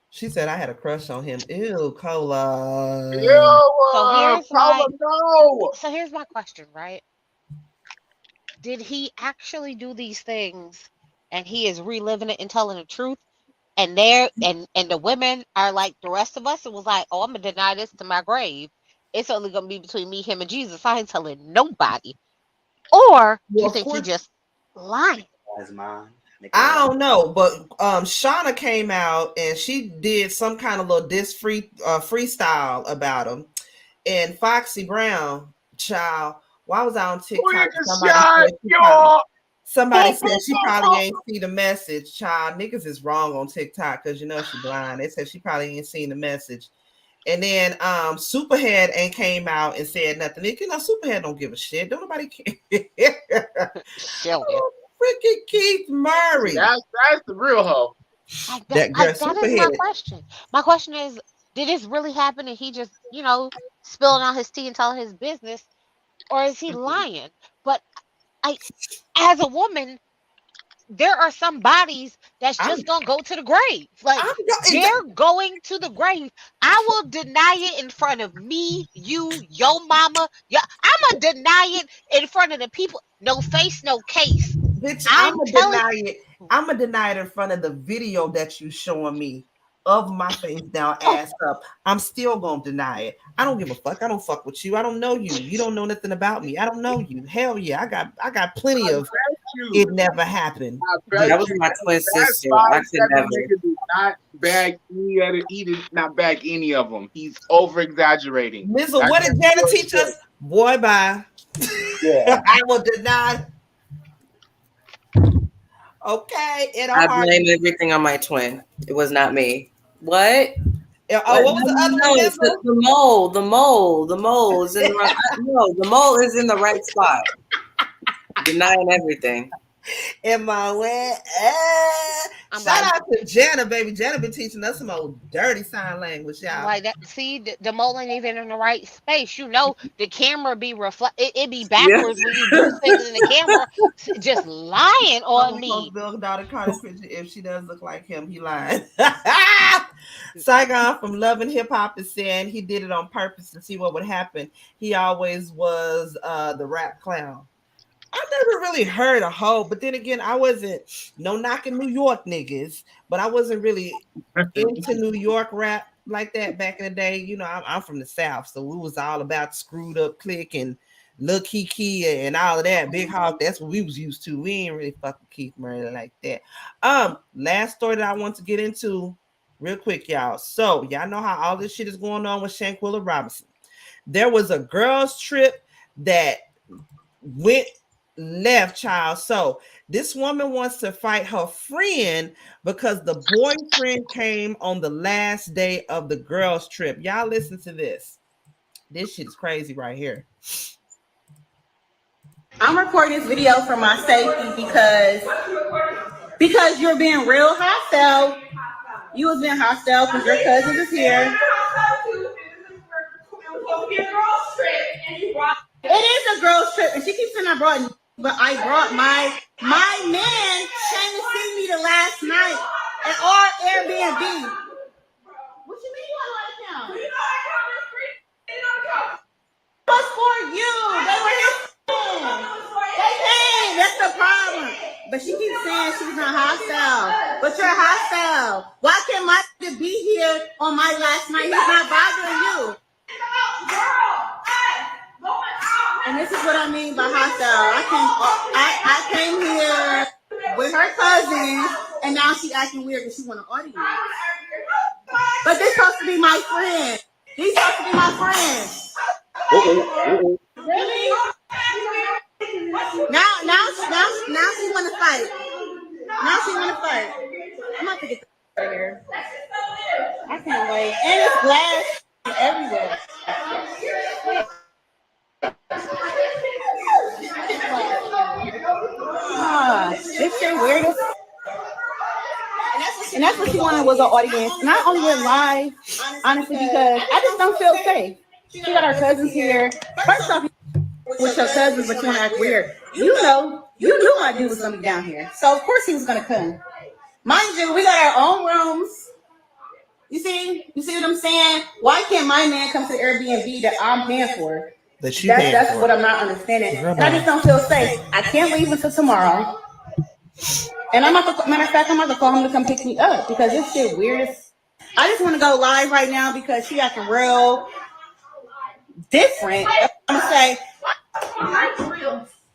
She said I had a crush on him. Ew, Cola. So here's my question, right? Did he actually do these things and he is reliving it and telling the truth? and the women are like the rest of us. It was like, oh, I'm gonna deny this to my grave. It's only gonna be between me, him, and Jesus. I ain't telling nobody. Or do you think he just lying? As mine. I don't know, but Shauna came out and she did some kind of little freestyle about him. And Foxy Brown, child, why was I on TikTok? Somebody said she probably ain't see the message. Child, niggas is wrong on TikTok because you know she blind. They said she probably ain't seen the message. And then Superhead ain't came out and said nothing. You know, Superhead don't give a shit. Don't nobody care. Oh, freaking Keith Murray. That's the real hoe. That is my question. My question is, did this really happen and he just, you know, spilling out his tea and telling his business, or is he lying? But as a woman, there are some bodies that's just gonna go to the grave. Like they're going to the grave. I will deny it in front of me, you, your mama. Yeah, I'm gonna deny it in front of the people. No face, no case. Bitch, I'm gonna deny it in front of the video that you showing me of my face down, ass up. I'm still gonna deny it. I don't give a fuck. I don't fuck with you. I don't know you. You don't know nothing about me. I don't know you. Hell yeah, I got plenty of. It never happened. That was my twin sister. I could never. Not bag any of them. He's over exaggerating. Mizzle, what did Janet teach us? Boy, bye. Yeah. I will deny. Okay. I blame everything on my twin. It was not me. What? Oh, what was the other one? The mole is in the right. No, the mole is in the right spot. Denying everything. In my way. Shout out to Jana, baby. Jana been teaching us some old dirty sign language, y'all. Like that. See, the mole ain't even in the right space. You know, the camera be it be backwards when you do things in the camera. Just lying on me. If she does look like him, he lying. Saigon from Love and Hip Hop is saying he did it on purpose to see what would happen. He always was the rap clown. I never really heard a hoe, but then again, I wasn't knocking New York niggas, but I wasn't really into New York rap like that back in the day. You know, I'm from the South, so we was all about Screwed Up Click and Lil Kiki and all of that. Big Hawk, that's what we was used to. We ain't really fucking Keith Murray like that. Last story that I want to get into real quick, y'all. So y'all know how all this shit is going on with Shanquilla Robinson. There was a girls trip that went left, child. So this woman wants to fight her friend because the boyfriend came on the last day of the girls trip. Y'all listen to this. This shit is crazy right here. I'm recording this video for my safety because you're being real hostile. You was being hostile because your cousin is here. It is a girls trip, and she keeps saying I brought my man came to see me the last night at our Airbnb. What you mean you want to like him? It was for you. They were his friends. They came. That's the problem. But she keeps saying she's not hostile. But you're hostile. Why can't my nigga be here on my last night? He's not bothering you. And this is what I mean by hostile. I came here with her cousin, and now she acting weird because she want an audience. But this supposed to be my friend. These supposed to be my friends. Really? Now she want to fight. Now she want to fight. I'm about to get the right here. I can't wait. And it's glass everywhere. This shit weird. And that's what she wanted was an audience. Not only with live, honestly, because I just don't feel safe. She got her cousins here. First off, with your cousins, but you want to act weird. You knew my dude was gonna be down here, so of course he was gonna come. Mind you, we got our own rooms. You see what I'm saying? Why can't my man come to the Airbnb that I'm paying for? That's what I'm not understanding. And I just don't feel safe. I can't leave until tomorrow. And matter of fact, I'm about to call him to come pick me up because this shit weird. I just want to go live right now because she acting real different. I'm gonna say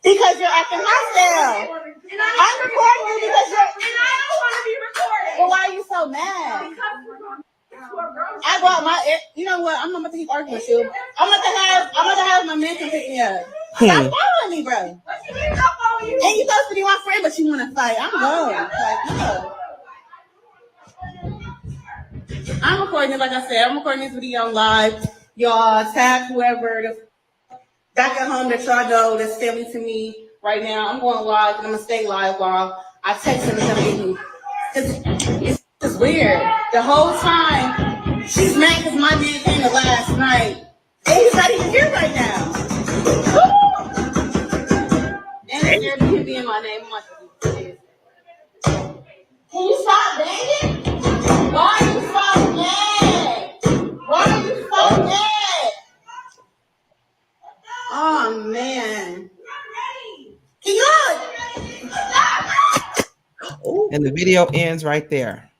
because you're acting hostile. I'm recording you because you're. And I don't want to be recorded. Well, why are you so mad? I bought my. You know what? I'm not about to keep arguing with you. I'm about to have my man come pick me up. Stop following me, bro. And you supposed to be my friend, but you want to fight. I'm going. Like, no. I'm recording it, like I said. I'm recording this video live. Y'all tag whoever back at home that y'all know that's family to me right now. I'm going live and I'm gonna stay live while I text him to come get me. It's just weird. The whole time she's mad because my man came to last night. And he's not even here right now. And it's Airbnb in my name. Can you stop banging? Why are you so mad? Why are you so mad? Oh man. And the video ends right there.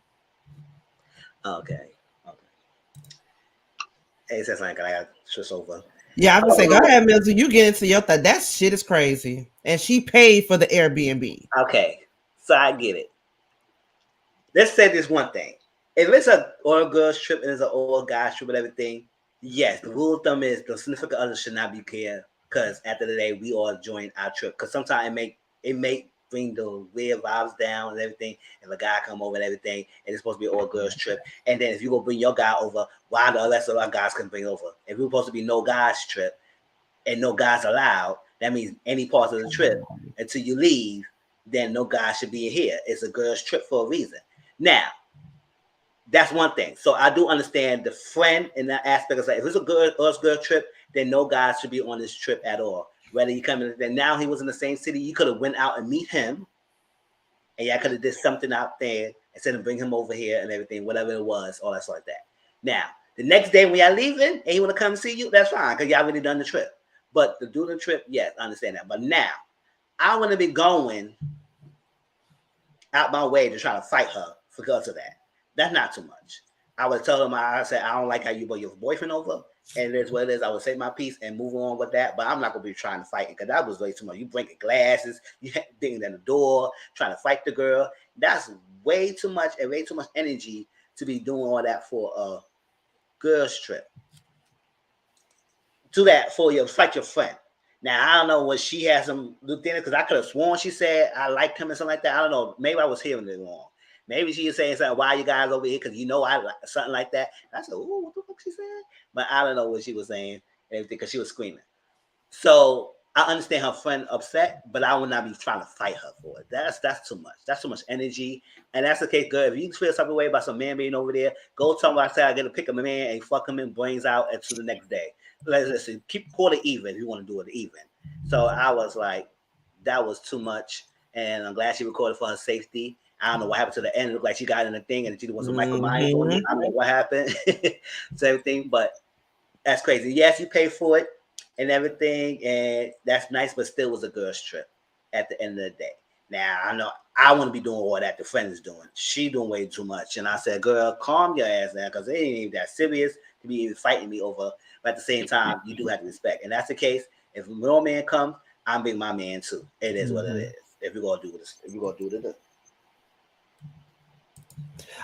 Okay. Hey, it says like I gotta switch over. Yeah, I was gonna say, go ahead, Mizzle. You get into your thought. That shit is crazy. And she paid for the Airbnb. Okay, so I get it. Let's say this one thing. If it's an all girls trip and it's an all guys trip and everything, yes, the rule of thumb is the significant other should not be care because at the end of the day, we all join our trip. Because sometimes it may bring the weird vibes down and everything. If a guy come over and everything, and it's supposed to be an all girls trip, and then if you go bring your guy over, why the rest of our guys can bring over? If we're supposed to be no guys trip and no guys allowed, that means any part of the trip until you leave, then no guys should be here. It's a girls trip for a reason. Now, that's one thing. So I do understand the friend in that aspect of like, if it's a girl trip, then no guys should be on this trip at all. Whether you come in, then now he was in the same city, you could have went out and meet him, and y'all could have did something out there instead of bring him over here and everything, whatever it was, all that sort of that. Now, the next day when y'all leaving and he want to come see you, that's fine because y'all already done the trip. But to do the trip, yes, I understand that. But now, I want to be going out my way to try to fight her because of that. That's not too much. I would tell him, I said, I don't like how you brought your boyfriend over. And it is what it is. I would say my piece and move on with that. But I'm not going to be trying to fight it because that was way too much. You breaking glasses, you digging at the door, trying to fight the girl. That's way too much and way too much energy to be doing all that for a girl's trip. Do that for you, fight your friend. Now, I don't know what she has some lieutenant because I could have sworn she said I liked him and something like that. I don't know. Maybe I was hearing it wrong. Maybe she was saying something, why you guys over here? Because you know I like something like that. And I said, oh, what the fuck she said? But I don't know what she was saying and everything because she was screaming. So I understand her friend upset, but I would not be trying to fight her for it. That's too much. That's too much energy. And that's the case, girl. If you feel some way about some man being over there, go tell him I said I got to pick up a man and fuck him and brains out until the next day. Listen, call it even if you want to do it even. So I was like, that was too much. And I'm glad she recorded for her safety. I don't know what happened to the end. It looked like she got in a thing and she was a Michael Myers. I don't know what happened. So everything, but that's crazy. Yes, you pay for it and everything, and that's nice, but still was a girl's trip at the end of the day. Now, I know I want to be doing all that the friend is doing. She doing way too much. And I said, girl, calm your ass down because it ain't even that serious to be even fighting me over. But at the same time, you do have to respect. And that's the case. If a real man comes, I'm being my man too. It is what it is. If you're going to do this, if you're going to do this.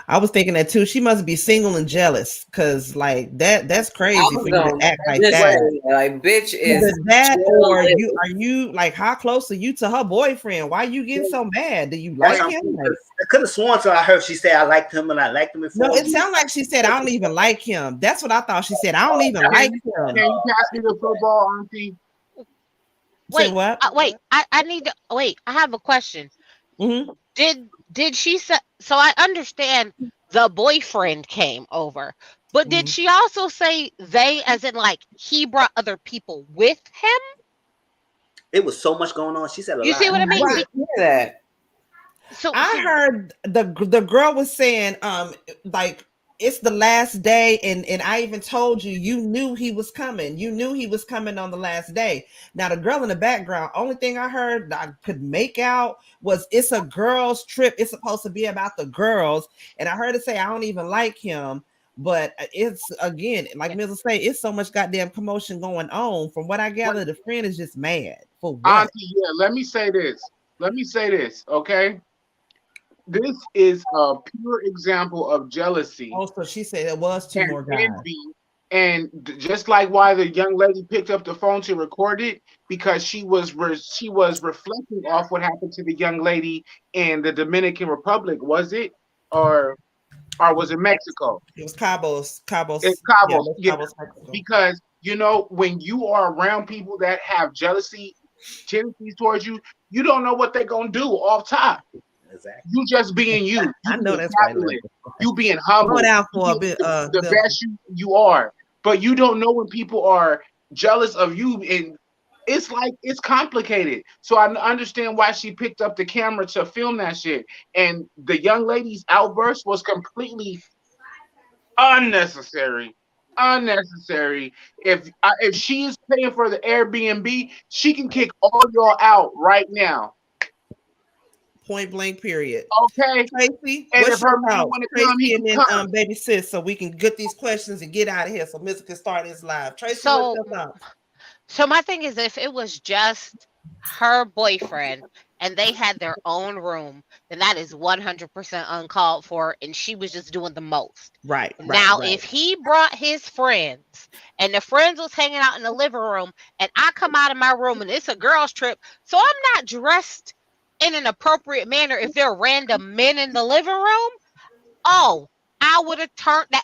I was thinking that too. She must be single and jealous because like that's crazy for you to act like that. Like, bitch is that, or are you like, how close are you to her boyfriend? Why are you getting so mad? Do you like him? Like, I could have sworn to I heard she said I liked him and I liked him before. No, it sounded like she said I don't even like him. That's what I thought she said. I don't even like him. Can you pass me the football, Auntie? Wait, what? I need to wait. I have a question. Mm-hmm. Did she say? So I understand the boyfriend came over, but did she also say they, as in like he brought other people with him? It was so much going on. She said a lot. You see what I mean? Right. That. So I heard the girl was saying like it's the last day, and I even told you, you knew he was coming. You knew he was coming on the last day. Now the girl in the background, only thing I heard that I could make out was it's a girls' trip. It's supposed to be about the girls, and I heard it say I don't even like him. But it's again, like Mizzle say, it's so much goddamn commotion going on. From what I gather, the friend is just mad for what? Auntie, yeah, let me say this. Okay? This is a pure example of jealousy. Oh, so she said it was two and more guys. envy. And just like why the young lady picked up the phone to record it, because she was reflecting off what happened to the young lady in the Dominican Republic, was it? Or was it Mexico? It was Cabos. It's Cabos. Yeah, Yeah. Cabos, Mexico. Because when you are around people that have jealousy tendencies towards you, you don't know what they're gonna do off top. Exactly. You just being you. I know that's right. You being humble. Going out for a bit. The best you are, but you don't know when people are jealous of you, and it's like it's complicated. So I understand why she picked up the camera to film that shit. And the young lady's outburst was completely unnecessary. If she is paying for the Airbnb, she can kick all y'all out right now. Point blank, period. Okay, Tracy, and what's if her your man thoughts? want to come, Tracy he and can then come. baby sis, so we can get these questions and get out of here, so Mr. can start his live. Tracy, So, what's your thoughts? so my thing is, if it was just her boyfriend and they had their own room, then that is 100% uncalled for, and she was just doing the most. Right. Now, if he brought his friends and the friends was hanging out in the living room, and I come out of my room and it's a girls' trip, so I'm not dressed in an appropriate manner. If there are random men in the living room, I would have turned that.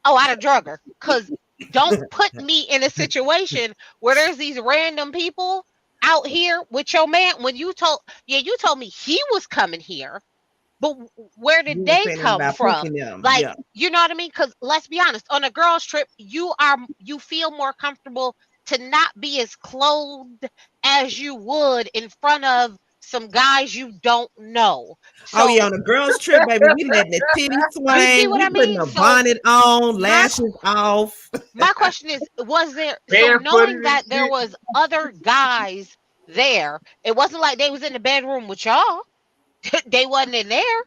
I'd have drug her, because don't put me in a situation where there's these random people out here with your man. When you told me he was coming here, but where did they come from? Like, you know what I mean? Because let's be honest, on a girls' trip, you feel more comfortable to not be as clothed as you would in front of some guys you don't know. So, on a girls' trip, baby, we letting the titties swing. You see what I mean? Putting a bonnet on, lashes off. My question is, was there, so knowing that there was other guys there, it wasn't like they was in the bedroom with y'all. They wasn't in there.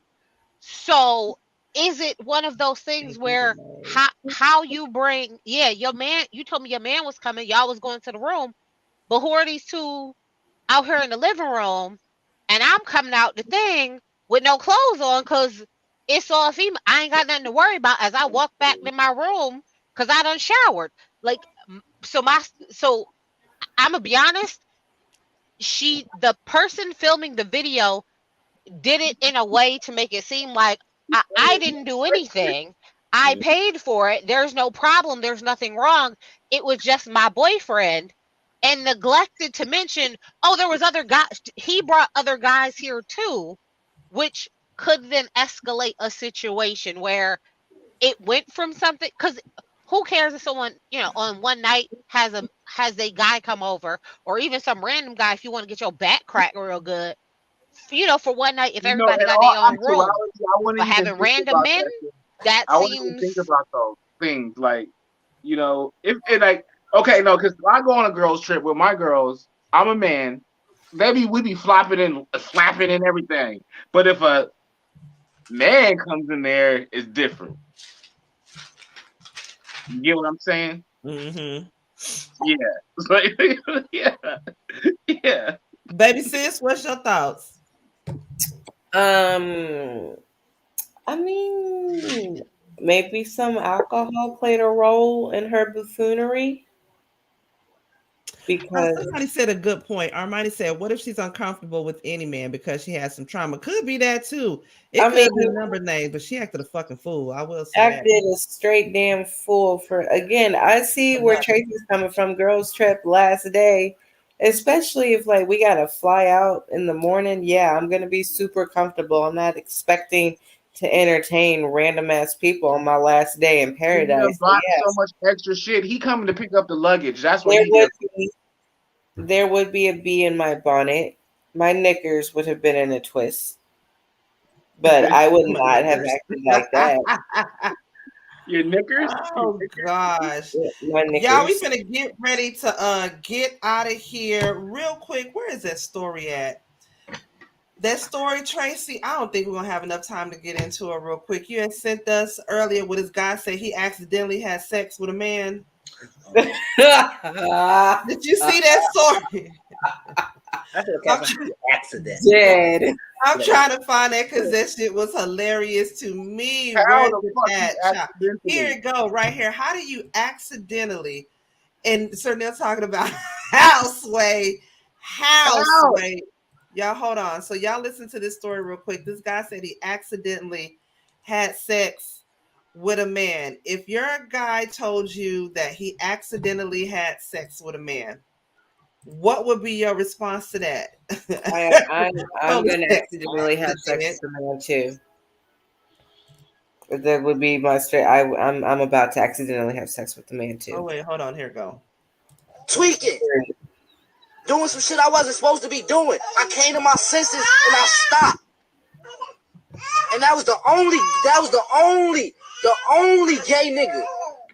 So is it one of those things where how you bring, your man, you told me your man was coming, y'all was going to the room, but who are these two out here in the living room, and I'm coming out the thing with no clothes on because it's all female. I ain't got nothing to worry about as I walk back in my room because I done showered. Like, so I'm gonna be honest, the person filming the video did it in a way to make it seem like I didn't do anything. I paid for it. There's no problem. There's nothing wrong. It was just my boyfriend, and neglected to mention, there was other guys. He brought other guys here too, which could then escalate a situation where it went from something, because who cares if someone, on one night has a guy come over, or even some random guy, if you want to get your back cracked real good, for one night, if everybody got their own room. But having random men, that I wouldn't even think about those things. Like, if it like, okay, no, because when I go on a girls' trip with my girls, I'm a man. We be flopping and slapping and everything. But if a man comes in there, it's different. You get what I'm saying? Mm-hmm. Yeah. Yeah. Baby sis, what's your thoughts? I mean, maybe some alcohol played a role in her buffoonery. Because somebody said a good point. Armani said, what if she's uncomfortable with any man because she has some trauma? Could be that too. It could be a number of names, but she acted a fucking fool. I will say acted a straight damn fool again, I see where Tracy's coming from. Girls' trip last day, especially if like we gotta fly out in the morning. Yeah, I'm gonna be super comfortable. I'm not expecting to entertain random ass people on my last day in paradise. Bought so much extra shit. He coming to pick up the luggage. That's what there would be a bee in my bonnet. My knickers would have been in a twist, but I would not have acted like that. Your knickers? Oh gosh. My Y'all, we knickers. finna get ready to get out of here real quick. Where is that story at? That story, Tracy, I don't think we're gonna have enough time to get into it real quick. You had sent us earlier with this guy say he accidentally had sex with a man. Did you see that story? Accident. Dead. I'm trying to find that because that shit was hilarious to me. How Where's the it fuck at? you Child? accidentally? Here it go, right here. How do you accidentally? And Sir Neil talking about houseway. Y'all hold on. So y'all listen to this story real quick. This guy said he accidentally had sex with a man. If your guy told you that he accidentally had sex with a man, what would be your response to that? I'm gonna accidentally have sex with a man too. That would be my straight. I'm about to accidentally have sex with the man too. Oh wait, hold on. Here we go. Tweaking. Doing some shit I wasn't supposed to be doing. I came to my senses and I stopped. And that was the only gay nigga.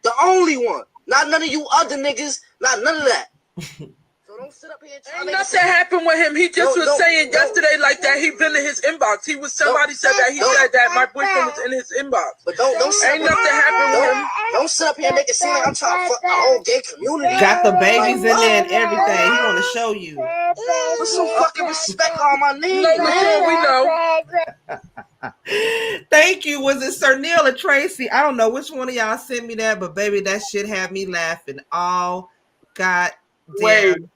The only one. Not none of you other niggas, not none of that. So don't sit up here and try. Ain't nothing happened with him. He just was saying yesterday like that he been in his inbox. Somebody said that he said that my boyfriend was in his inbox. But don't ain't nothing happened with him. Don't sit up here and make it seem like I'm trying to fuck the whole gay community. Got the babies in there and everything. He want to show you. Put some fucking respect on my name, man. We know. Thank you. Was it Sir Neil or Tracy? I don't know which one of y'all sent me that, but baby, that shit had me laughing all goddamn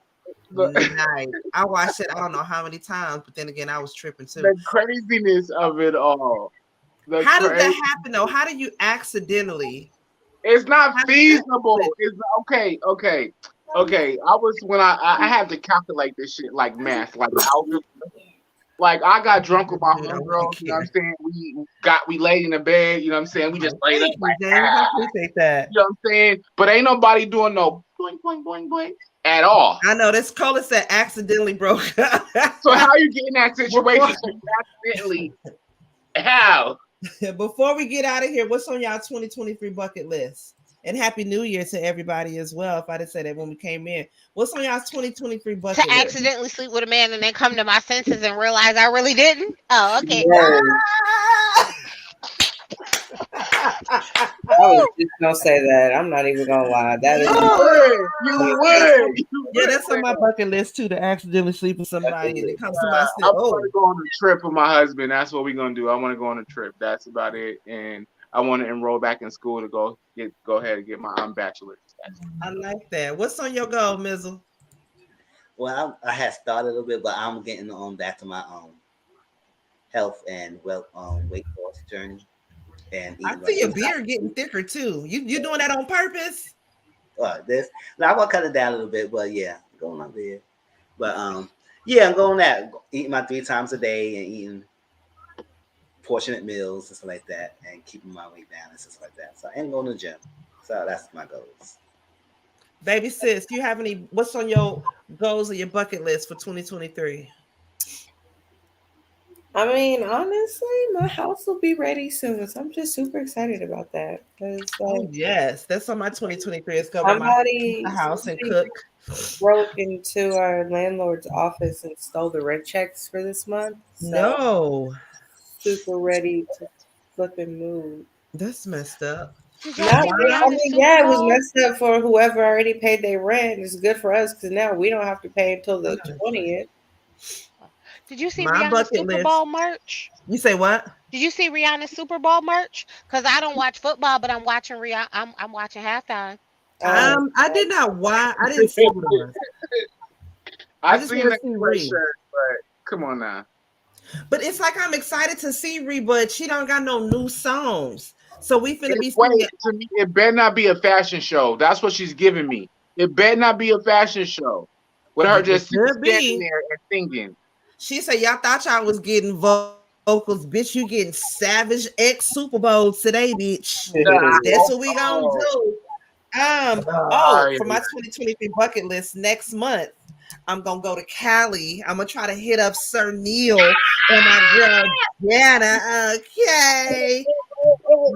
night. I watched it. I don't know how many times, but then again, I was tripping too. The craziness of it all. How did that happen though? How do you accidentally? It's not feasible. It's okay. I was when I had to calculate this shit like math, like algebra. Like I got drunk with my homegirl, you know what I'm saying? We laid in the bed, you know what I'm saying? We just laid up like I appreciate that. You know what I'm saying? But ain't nobody doing no boing boing boing boing at all. I know this Cola said accidentally broke up. So how you get in that situation? Accidentally. How? Before we get out of here, what's on y'all 2023 bucket list? And Happy New Year to everybody as well. If I didn't say that when we came in, what's on y'all's 2023 bucket list? To accidentally sleep with a man and then come to my senses and realize I really didn't. Oh, okay. I was just gonna say that. I'm not even gonna lie. That is you would. Yeah, that's on my bucket list too. To accidentally sleep with somebody and it comes to my senses. I want to go on a trip with my husband. That's what we're gonna do. I want to go on a trip. That's about it. And I want to enroll back in school to go ahead and get my bachelor's. I like that. What's on your goal, Mizzle? Well, I had started a little bit, but I'm getting on back to my health and weight loss journey. And I see your beard getting thicker too. You doing that on purpose? I'm gonna cut it down a little bit, but yeah, going on there. But yeah, I'm going that eating my 3 times a day and eating portionate meals and stuff like that, and keeping my weight down and stuff like that. So I'm going to the gym. So that's my goals. Baby sis, do you have any? What's on your goals or your bucket list for 2023? I mean, honestly, my house will be ready soon, so I'm just super excited about that. Oh yes, that's on my 2023. It's going somebody my house and cook. Broke into our landlord's office and stole the rent checks for this month. So No, super ready to flip and move. That's messed up. It was messed up for whoever already paid their rent. It's good for us because now we don't have to pay until the 20th. Did you see My Rihanna's bucket Super list. Bowl merch? You say what? Did you see Rihanna's Super Bowl merch? Because I don't watch football, but I'm watching Rihanna. I'm watching halftime. I did not. Why? I didn't see it. I just seen wanna that see Ree. shirt, but come on now. But it's like I'm excited to see Ree, but she don't got no new songs. So we finna be Wait, singing. to me, it better not be a fashion show. That's what she's giving me. It better not be a fashion show with her just standing there and singing. She said, "Y'all thought y'all was getting vocals, bitch. You getting Savage X Super Bowl today, bitch. That's what we gonna do." For my 2023 bucket list next month, I'm gonna go to Cali. I'm gonna try to hit up Sir Neil and my girl Jana. Okay.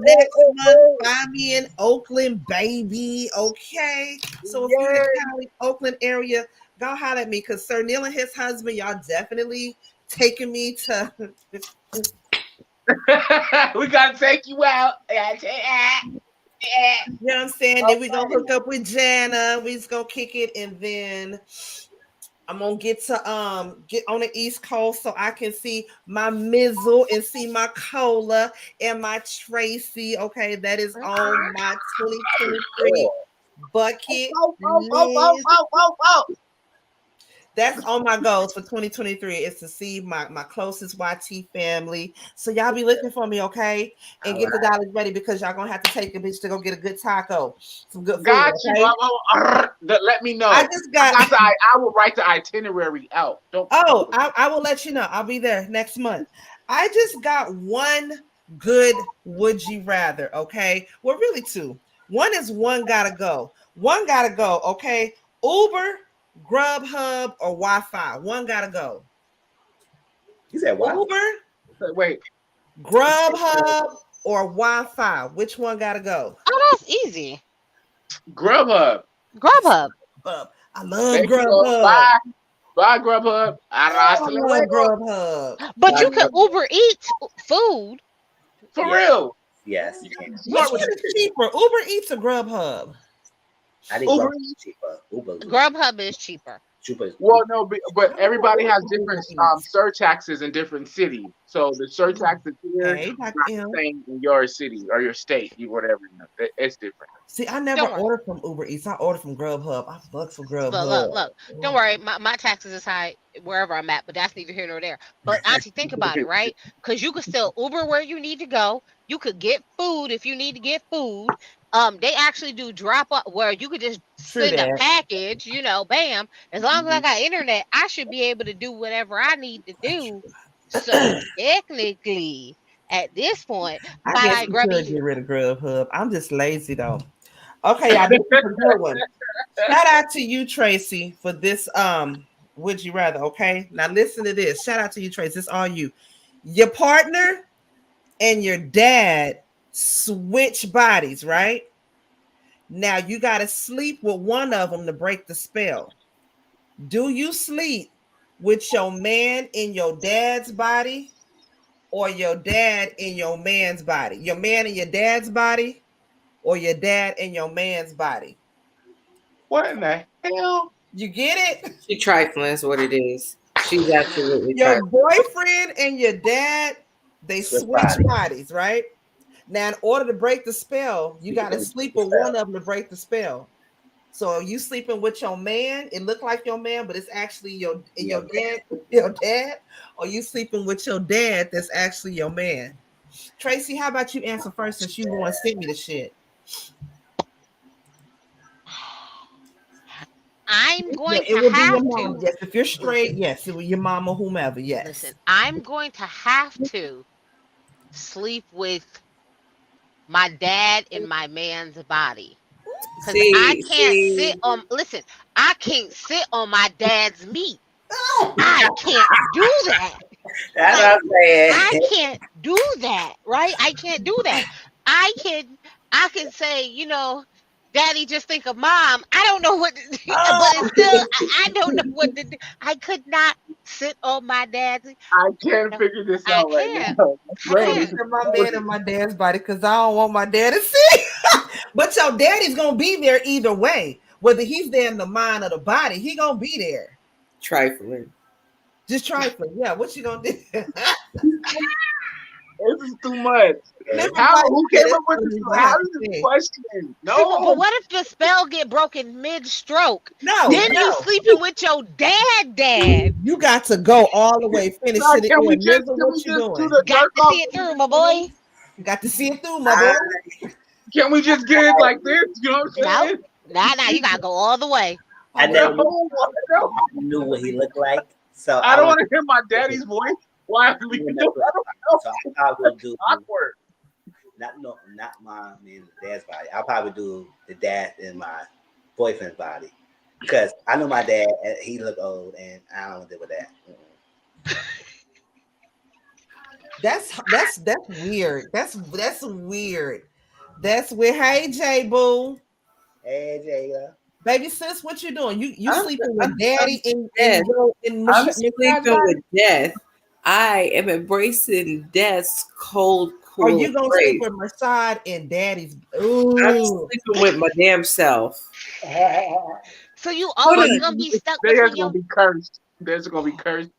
next month. Find me in Oakland, baby. Okay. So if you're in the Cali, Oakland area, go holler at me because Sir Neale and his husband, y'all definitely taking me to. We gotta take you out. You know what I'm saying? Then we gonna hook up with Jana. We just gonna kick it, and then I'm gonna get on the East Coast so I can see my Mizzle and see my Cola and my Tracy. Okay, that is on my 2023 bucket list. That's on my goals for 2023 is to see my closest YT family. So y'all be looking for me, okay? And get the dollars ready because y'all gonna have to take a bitch to go get a good taco, some good food. Got okay? you. Let me know. I will write the itinerary out. I will let you know. I'll be there next month. I just got one good would you rather, okay? Well, really two. One is one gotta go. One gotta go, okay? Uber, Grubhub, or Wi-Fi. One gotta go. You said what? Uber? Wait. Grubhub or Wi-Fi? Which one gotta go? Oh, that's easy. Grubhub. Grubhub. I love Grubhub. Bye, Grubhub. I love Grubhub. But you can Uber Eats food. For real. Yes. Which one is cheaper? Uber Eats or Grubhub? I think Uber is cheaper. Grubhub is cheaper. Well, no, but everybody has different surtaxes in different cities. So the surtaxes here are not the same in your city or your state, whatever. It's different. See, I never order from Uber Eats. I order from Grubhub. I fuck for Grubhub. Look. Don't worry. My taxes is high wherever I'm at, but that's neither here nor there. But Auntie, think about it, right? Because you could still Uber where you need to go. You could get food if you need to get food. They actually do drop up where you could just send a package, bam. As long as I got internet, I should be able to do whatever I need to do. So technically, at this point, I guess we could get rid of Grubhub. I'm just lazy though. Okay, y'all, this is a good one. Shout out to you, Tracy, for this. Would you rather? Okay, now listen to this. Shout out to you, Tracy. It's all you. Your partner and your dad switch bodies, right? Now you got to sleep with one of them to break the spell. Do you sleep with your man in your dad's body or your dad in your man's body? Your man in your dad's body or your dad in your man's body? What in the hell? You get it? She trifling is what it is. She's absolutely your boyfriend and your dad, they switch bodies, right? Now, in order to break the spell, you got to sleep with one of them to break the spell. So are you sleeping with your man? It look like your man, but it's actually your dad. Or you sleeping with your dad that's actually your man? Tracy, how about you answer first since you want to send me the shit? I'm going to have to. Yes, if you're straight, yes, it was your mom or whomever. Yes. Listen, I'm going to have to sleep with my dad in my man's body. Because I can't sit on. Listen, I can't sit on my dad's meat. I can't do that. That's what I'm saying. I can't do that, right? I can't do that. I can say, Daddy, just think of mom. I don't know what to do, but it's still, I don't know what to do. I could not sit on my dad's. I can't figure this out right now. I can't sit my man in my dad's body because I don't want my dad to see. But your daddy's going to be there either way. Whether he's there in the mind or the body, he going to be there. Trifling. Just trifling. Yeah, what you going to do? This is too much. Who came up with this? How is this question? No. But what if the spell get broken mid-stroke? No. Then you sleeping with your dad. You got to go all the way. Finish it. Can we just do the got to see it through, my boy. You got to see it through, my boy. Can we just get it like this? You know what I'm saying? Nah. You gotta go all the way. I never knew what he looked like, so I don't want to hear my daddy's voice. Why? So I will do awkward. Not my man's dad's body. I'll probably do the dad in my boyfriend's body because I know my dad. He look old, and I don't deal with that. That's weird. That's weird. That's weird. Hey, J Boo. Hey, Jada. Baby sis, what you doing? You I'm, sleeping with I'm, daddy death. in I'm massage sleeping body? with death. I am embracing death's cold, Or cool you gonna sleep embrace. with Massad and daddy's? I'm Ooh. sleeping with my damn self. So you always gonna be stuck between Gonna your. be cursed. There's gonna be cursed.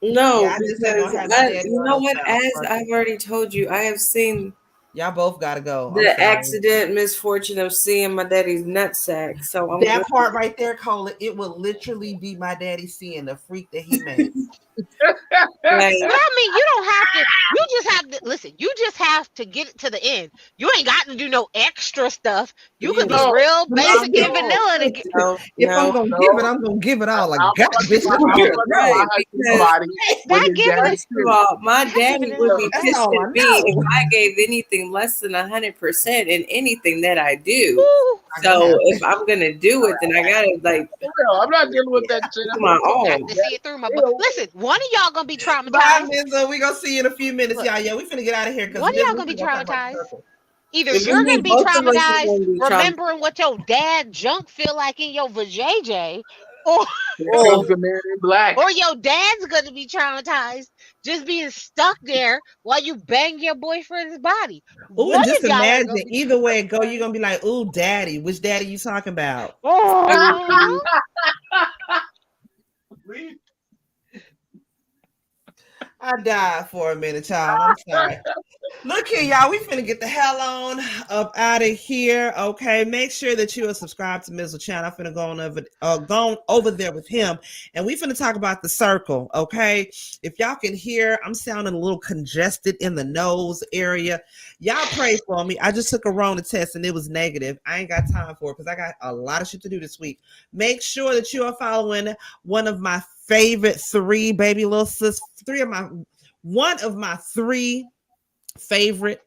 No, Yeah, I just ain't because gonna have no daddy you or know no what? spouse. As Fuck I've it. already told you, I have seen Y'all both gotta go. I'm the sorry. accident, misfortune of seeing my daddy's nutsack. So I'm That good. part right there, Cola, it would literally be my daddy seeing the freak that he made. Like, But I mean, you don't have to. You just have to listen. You just have to get it to the end. You ain't got to do no extra stuff. You could be real basic and vanilla to get. If I'm gonna give it, I'm gonna give it all. I got bitch. I'm gonna give it right, all. because That giving first of all, my daddy giving would be That's pissed all I at me if know. I gave anything less than 100% in anything that I do. Ooh. So if I'm gonna do it, then I gotta like I'm not dealing with that shit. do my Got own. to see it through my. Listen, one of y'all gonna be Bye, traumatized. Mizzle. We gonna see you in a few minutes, Look, y'all. Yeah, we finna get out of here because one of y'all Mizzle gonna be gonna talk about the traumatized. circle. Either If you're we gonna be be both of us are traumatized, gonna be remembering what your dad junk feel like in your vajayjay, or Here comes the man in black. or your dad's gonna be traumatized just being stuck there while you bang your boyfriend's body. Ooh, One and just of y'all ain't imagine gonna be either way it go, you're gonna be like, ooh, daddy. Which daddy you talking about? traumatized. I died for a minute, child. I'm sorry. Look here, y'all. We finna get the hell on up out of here. Okay. Make sure that you are subscribed to Mizzle channel. I'm finna go over there with him. And we finna talk about the circle. Okay. If y'all can hear, I'm sounding a little congested in the nose area. Y'all pray for me. I just took a Rona test and it was negative. I ain't got time for it because I got a lot of shit to do this week. Make sure that you are following one of my favorite three baby little sis, one of my three favorite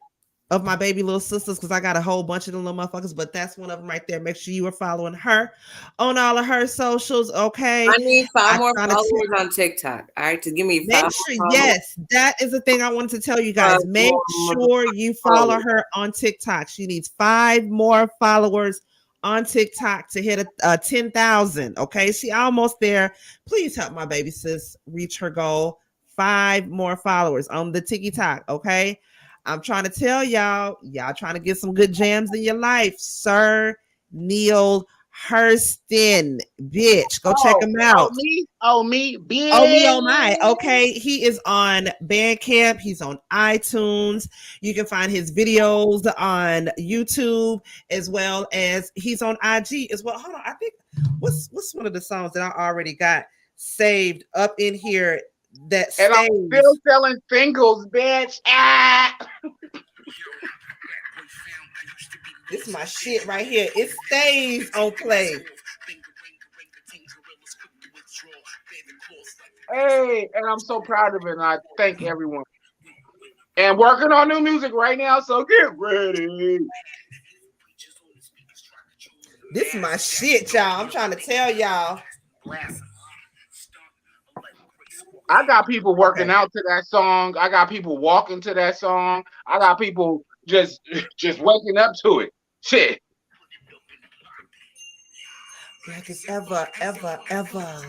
of my baby little sisters, because I got a whole bunch of them little motherfuckers, but that's one of them right there. Make sure you are following her on all of her socials. Okay. I need 5 I'm more trying to followers on TikTok. All right, to give me 5 make more sure, followers. yes, that is the thing I wanted to tell you 5 guys. Make more sure you follow her on TikTok. She needs 5 more followers on TikTok to hit a 10,000. Okay, she almost there. Please help my baby sis reach her goal. 5 more followers on the TikTok. Okay, I'm trying to tell y'all trying to get some good jams in your life. Sir Neale Hurston, bitch, go check him out. Me, bitch. Oh, me, oh my. Okay. He is on Bandcamp. He's on iTunes. You can find his videos on YouTube as well as he's on IG as well. Hold on. I think what's one of the songs that I already got saved up in here that And I'm stays. still selling singles, bitch. Ah! This is my shit right here. It stays on play. Hey, and I'm so proud of it. And I thank everyone. And working on new music right now, so get ready. This is my shit, y'all. I'm trying to tell y'all. I got people working out to that song. I got people walking to that song. I got people just waking up to it. Shit. Like it's ever, ever, ever.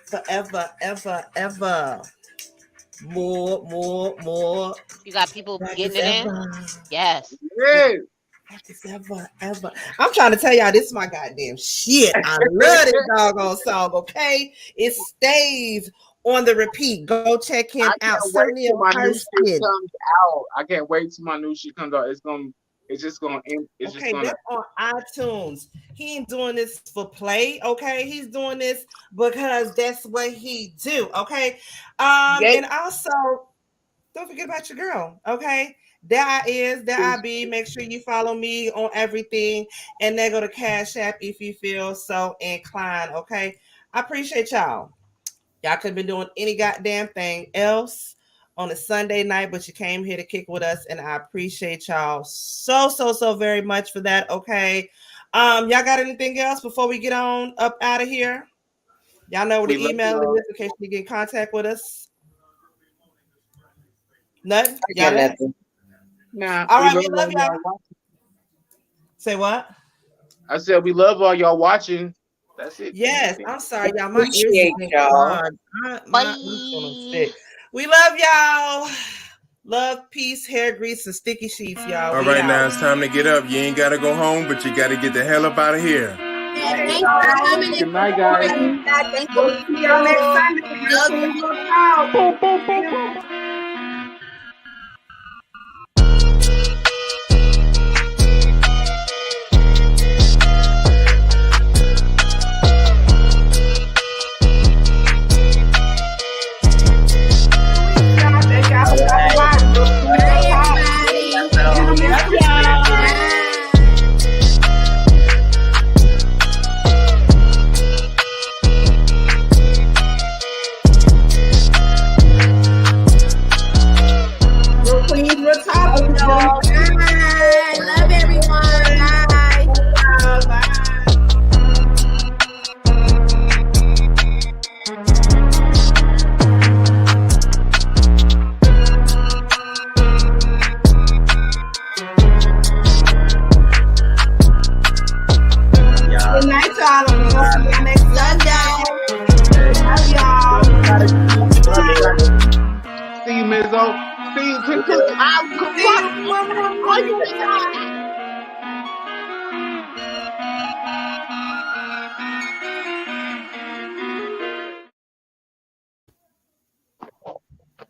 Forever, ever, ever. More. You got people Like getting it's it in? ever. Yes. Yeah. Like it's ever. I'm trying to tell y'all this is my goddamn shit. I love this doggone song, okay? It stays on the repeat. Go check him out. Sir Neale Hurston. Comes out. I can't wait till my new shit comes out. It's just gonna That's on iTunes. He ain't doing this for play, okay? He's doing this because that's what he do, okay? And also don't forget about your girl, okay? There I be. Make sure you follow me on everything, and then go to Cash App if you feel so inclined, okay? I appreciate y'all. Y'all could have been doing any goddamn thing else on a Sunday night, but you came here to kick with us, and I appreciate y'all so very much for that. Okay. Y'all got anything else before we get on up out of here? Y'all know where the email is in case you get in contact with us. Nothing. I got Y'all nothing. Nah. All right, we love y'all. Watching. Say what? I said we love all y'all watching. That's it. Yes, I'm sorry, y'all. My ears Appreciate are y'all. sick. We love y'all. Love, peace, hair grease, and sticky sheets, y'all. All right, now it's time to get up. You ain't got to go home, but you got to get the hell up out of here. Good night, guys. Thanks for see y'all next Sunday. Love you. Love everyone. Bye. Good night, y'all. We'll see you next Sunday. Love y'all. See you, Mizzle. See you.